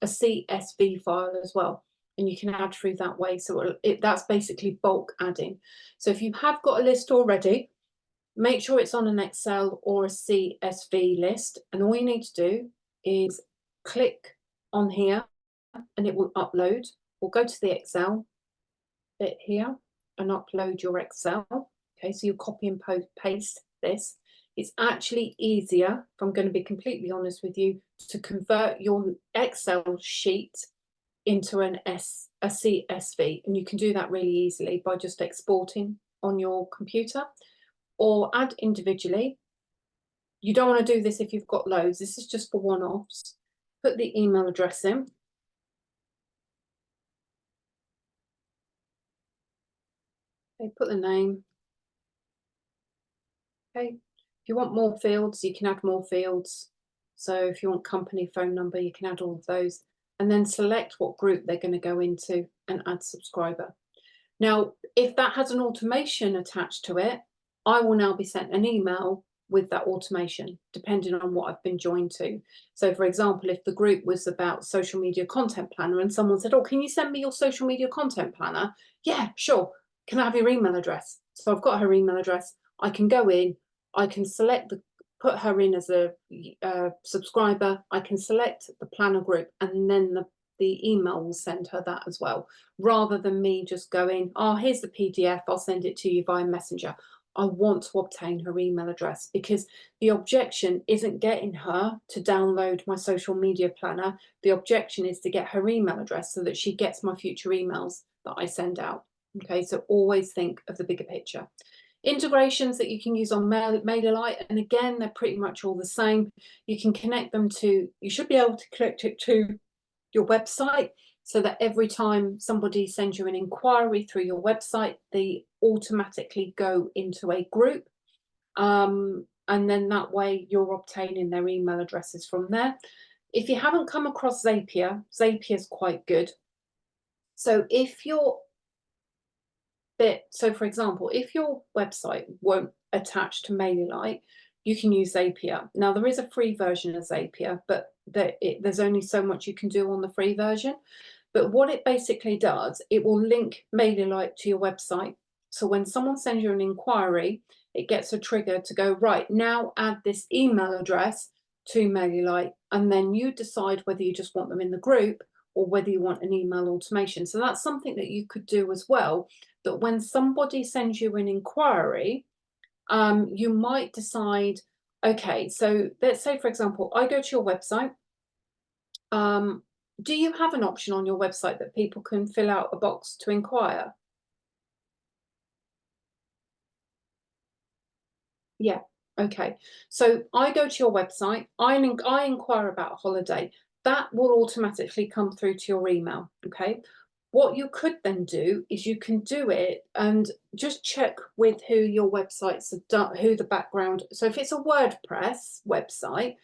CSV file as well, and you can add through that way. So that's basically bulk adding. So if you have got a list already, make sure it's on an Excel or a CSV list, and all you need to do is click on here and it will upload, or go to the Excel bit here and upload your Excel. Okay, so you copy and paste this. It's actually easier, if I'm going to be completely honest with you, to convert your Excel sheet into a CSV, and you can do that really easily by just exporting on your computer or add individually. You don't want to do this if you've got loads. This is just for one-offs. Put the email address in. Okay, put the name. Okay, if you want more fields, you can add more fields. So if you want company phone number, you can add all of those, and then select what group they're going to go into and add subscriber. Now, if that has an automation attached to it, I will now be sent an email with that automation, depending on what I've been joined to. So for example, if the group was about social media content planner and someone said, oh, can you send me your social media content planner? Yeah, sure. Can I have your email address? So I've got her email address. I can go in, I can select put her in as a subscriber. I can select the planner group, and then the email will send her that as well, rather than me just going, oh, here's the PDF, I'll send it to you via Messenger. I want to obtain her email address, because the objection isn't getting her to download my social media planner. The objection is to get her email address so that she gets my future emails that I send out. Okay, so always think of the bigger picture. Integrations that you can use on MailerLite, and again, they're pretty much all the same. You can connect them to, you should be able to connect it to your website, so that every time somebody sends you an inquiry through your website, they automatically go into a group. And then that way you're obtaining their email addresses from there. If you haven't come across Zapier, Zapier is quite good. So if you're so for example, if your website won't attach to MailerLite, you can use Zapier. Now there is a free version of Zapier, but there's only so much you can do on the free version. But what it basically does, it will link MailerLite to your website. So when someone sends you an inquiry, it gets a trigger to go, right, now add this email address to MailerLite, and then you decide whether you just want them in the group or whether you want an email automation. So that's something that you could do as well, that when somebody sends you an inquiry, you might decide, okay, so let's say, for example, I go to your website. Do you have an option on your website that people can fill out a box to inquire? Yeah, okay. So I go to your website, I inquire about a holiday. That will automatically come through to your email, okay? What you could then do is you can do it and just check with who your websites have done, who the background. So if it's a WordPress website,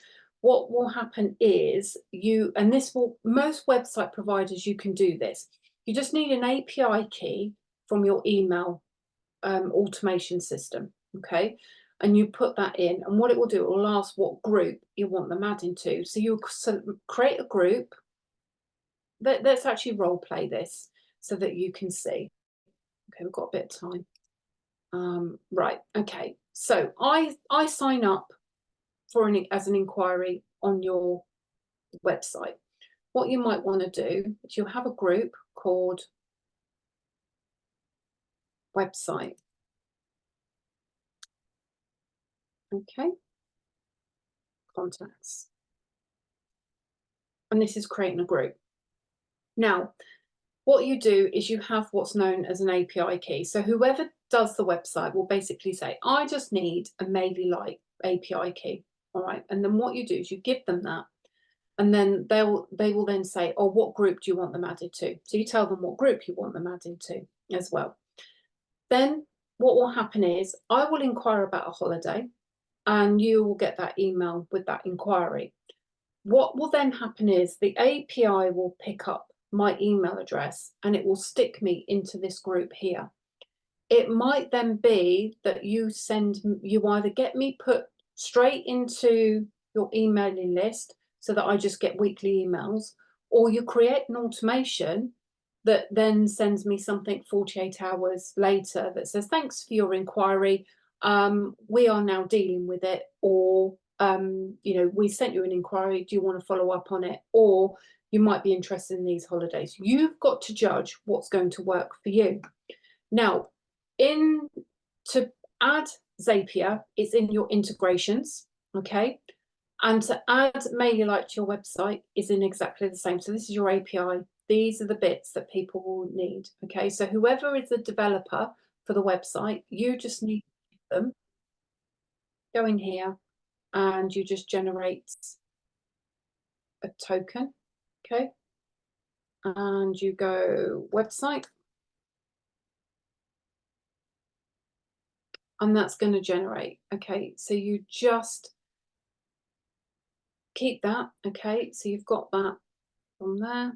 what will happen is and this will, most website providers, you can do this. You just need an API key from your email automation system, okay? And you put that in, and what it will do, it will ask what group you want them adding to. So you create a group. Let's actually role play this so that you can see. Okay, we've got a bit of time. Right, okay. So I sign up for as an inquiry on your website. What you might want to do is you'll have a group called website. Okay, contacts. And this is creating a group. Now, what you do is you have what's known as an API key. So whoever does the website will basically say, I just need a MailerLite API key. All right. And then what you do is you give them that. And then they will then say, oh, what group do you want them added to? So you tell them what group you want them added to as well. Then what will happen is I will inquire about a holiday, and you will get that email with that inquiry. What will then happen is the API will pick up my email address and it will stick me into this group here. It might then be that you either get me put straight into your emailing list so that I just get weekly emails, or you create an automation that then sends me something 48 hours later that says, thanks for your inquiry. We are now dealing with it, or we sent you an inquiry. Do you want to follow up on it? Or you might be interested in these holidays. You've got to judge what's going to work for you. Now, to add Zapier, it's in your integrations, okay? And to add MailerLite to your website is in exactly the same. So this is your API. These are the bits that people will need, okay? So whoever is the developer for the website, you just need them. Go in here and you just generate a token, okay? And you go website. And that's going to generate, okay? So you just keep that, okay? So you've got that from there.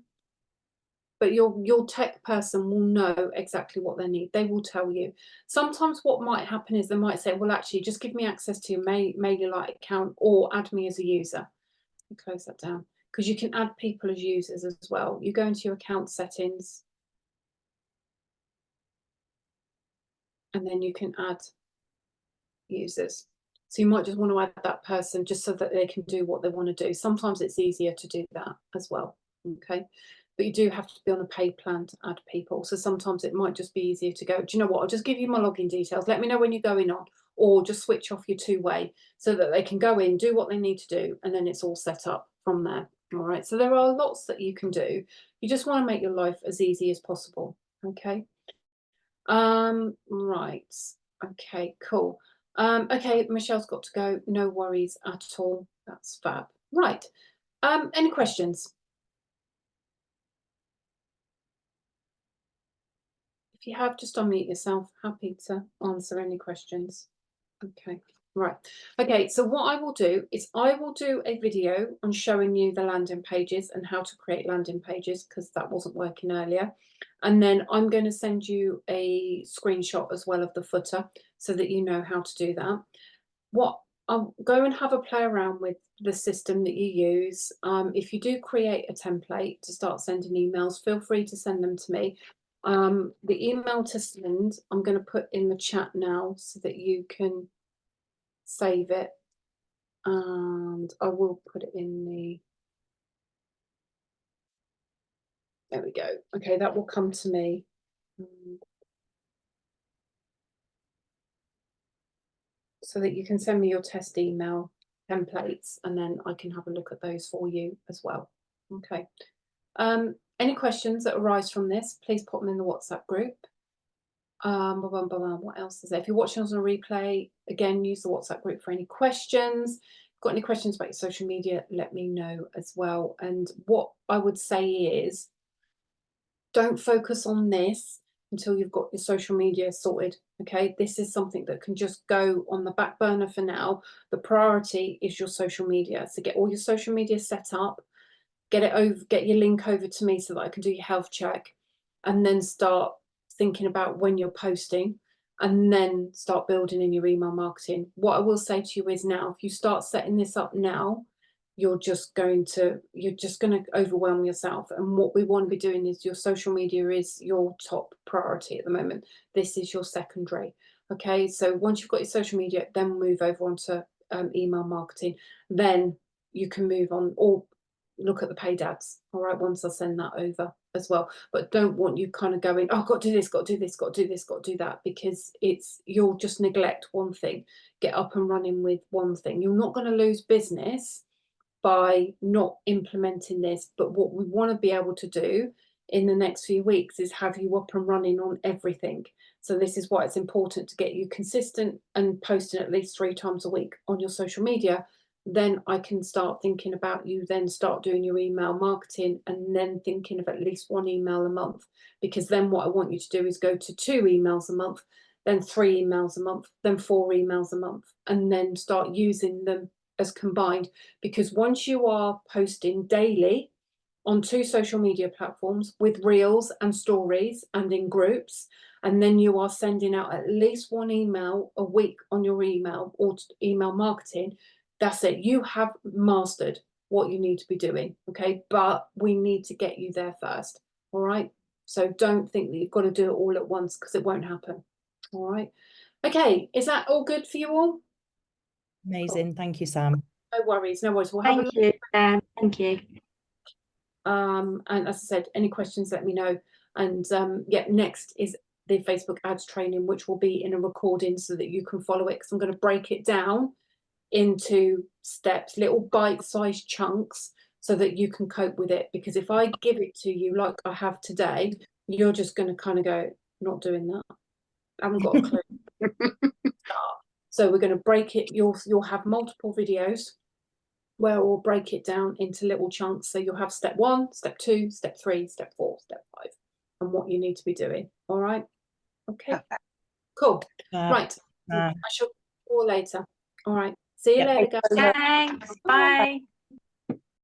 But your tech person will know exactly what they need. They will tell you. Sometimes what might happen is they might say, well, actually, just give me access to your MailerLite account or add me as a user. Close that down, because you can add people as users as well. You go into your account settings and then you can add users. So you might just want to add that person just so that they can do what they want to do. Sometimes it's easier to do that as well, okay? But you do have to be on a paid plan to add people. So sometimes it might just be easier to go, do you know what, I'll just give you my login details. Let me know when you're going on, or just switch off your two-way so that they can go in, do what they need to do, and then it's all set up from there. All right, so there are lots that you can do. You just want to make your life as easy as possible, okay? Right, okay, cool. Okay, Michelle's got to go. No worries at all. That's fab. Right. Any questions? If you have, just unmute yourself. Happy to answer any questions. Okay, right. Okay, so what I will do is I will do a video on showing you the landing pages and how to create landing pages, because that wasn't working earlier. And then I'm going to send you a screenshot as well of the footer so that you know how to do that. What I'll go and have a play around with the system that you use. If you do create a template to start sending emails, feel free to send them to me. The email to send, I'm going to put in the chat now so that you can save it. And I will put it in the, there we go. Okay, that will come to me. So that you can send me your test email templates and then I can have a look at those for you as well. Okay. Any questions that arise from this, please put them in the WhatsApp group. What else is there? If you're watching us on a replay, again, use the WhatsApp group for any questions. Got any questions about your social media, let me know as well. And what I would say is, don't focus on this until you've got your social media sorted. Okay, this is something that can just go on the back burner for now. The priority is your social media. So get all your social media set up, get your link over to me so that I can do your health check, and then start thinking about when you're posting, and then start building in your email marketing. What I will say to you is, now, if you start setting this up now, you're just going to overwhelm yourself. And what we want to be doing is, your social media is your top priority at the moment. This is your secondary. Okay, so once you've got your social media, then move over onto email marketing. Then you can move on, or look at the paid ads, all right, once I send that over as well. But don't want you kind of going, oh, got to do this, got to do this, got to do this, got to do that, because you'll just neglect one thing. Get up and running with one thing. You're not going to lose business by not implementing this, but what we want to be able to do in the next few weeks is have you up and running on everything. So this is why it's important to get you consistent and posting at least 3 times a week on your social media. Then I can start thinking about you, then start doing your email marketing, and then thinking of at least 1 email a month. Because then what I want you to do is go to 2 emails a month, then 3 emails a month, then 4 emails a month, and then start using them as combined. Because once you are posting daily on 2 social media platforms with reels and stories and in groups, and then you are sending out at least 1 email a week on your email or email marketing, that's it. You have mastered what you need to be doing. Okay, but we need to get you there first. All right, so don't think that you've got to do it all at once, because it won't happen. All right, okay, is that all good for you all? Amazing. Cool. Thank you, Sam. No worries, no worries. We'll have Thank you, Sam. Thank you. And as I said, any questions, let me know. And yeah, next is the Facebook ads training, which will be in a recording so that you can follow it, because I'm going to break it down into steps, little bite-sized chunks, so that you can cope with it. Because if I give it to you like I have today, you're just going to kind of go, not doing that. I haven't got a clue. So we're going to break it. You'll have multiple videos where we'll break it down into little chunks. So you'll have step 1, step 2, step 3, step 4, step 5, and what you need to be doing. All right. Okay. Perfect. Cool. Right. I shall call later. All right. See you Yeah. later, guys. Thanks. Bye.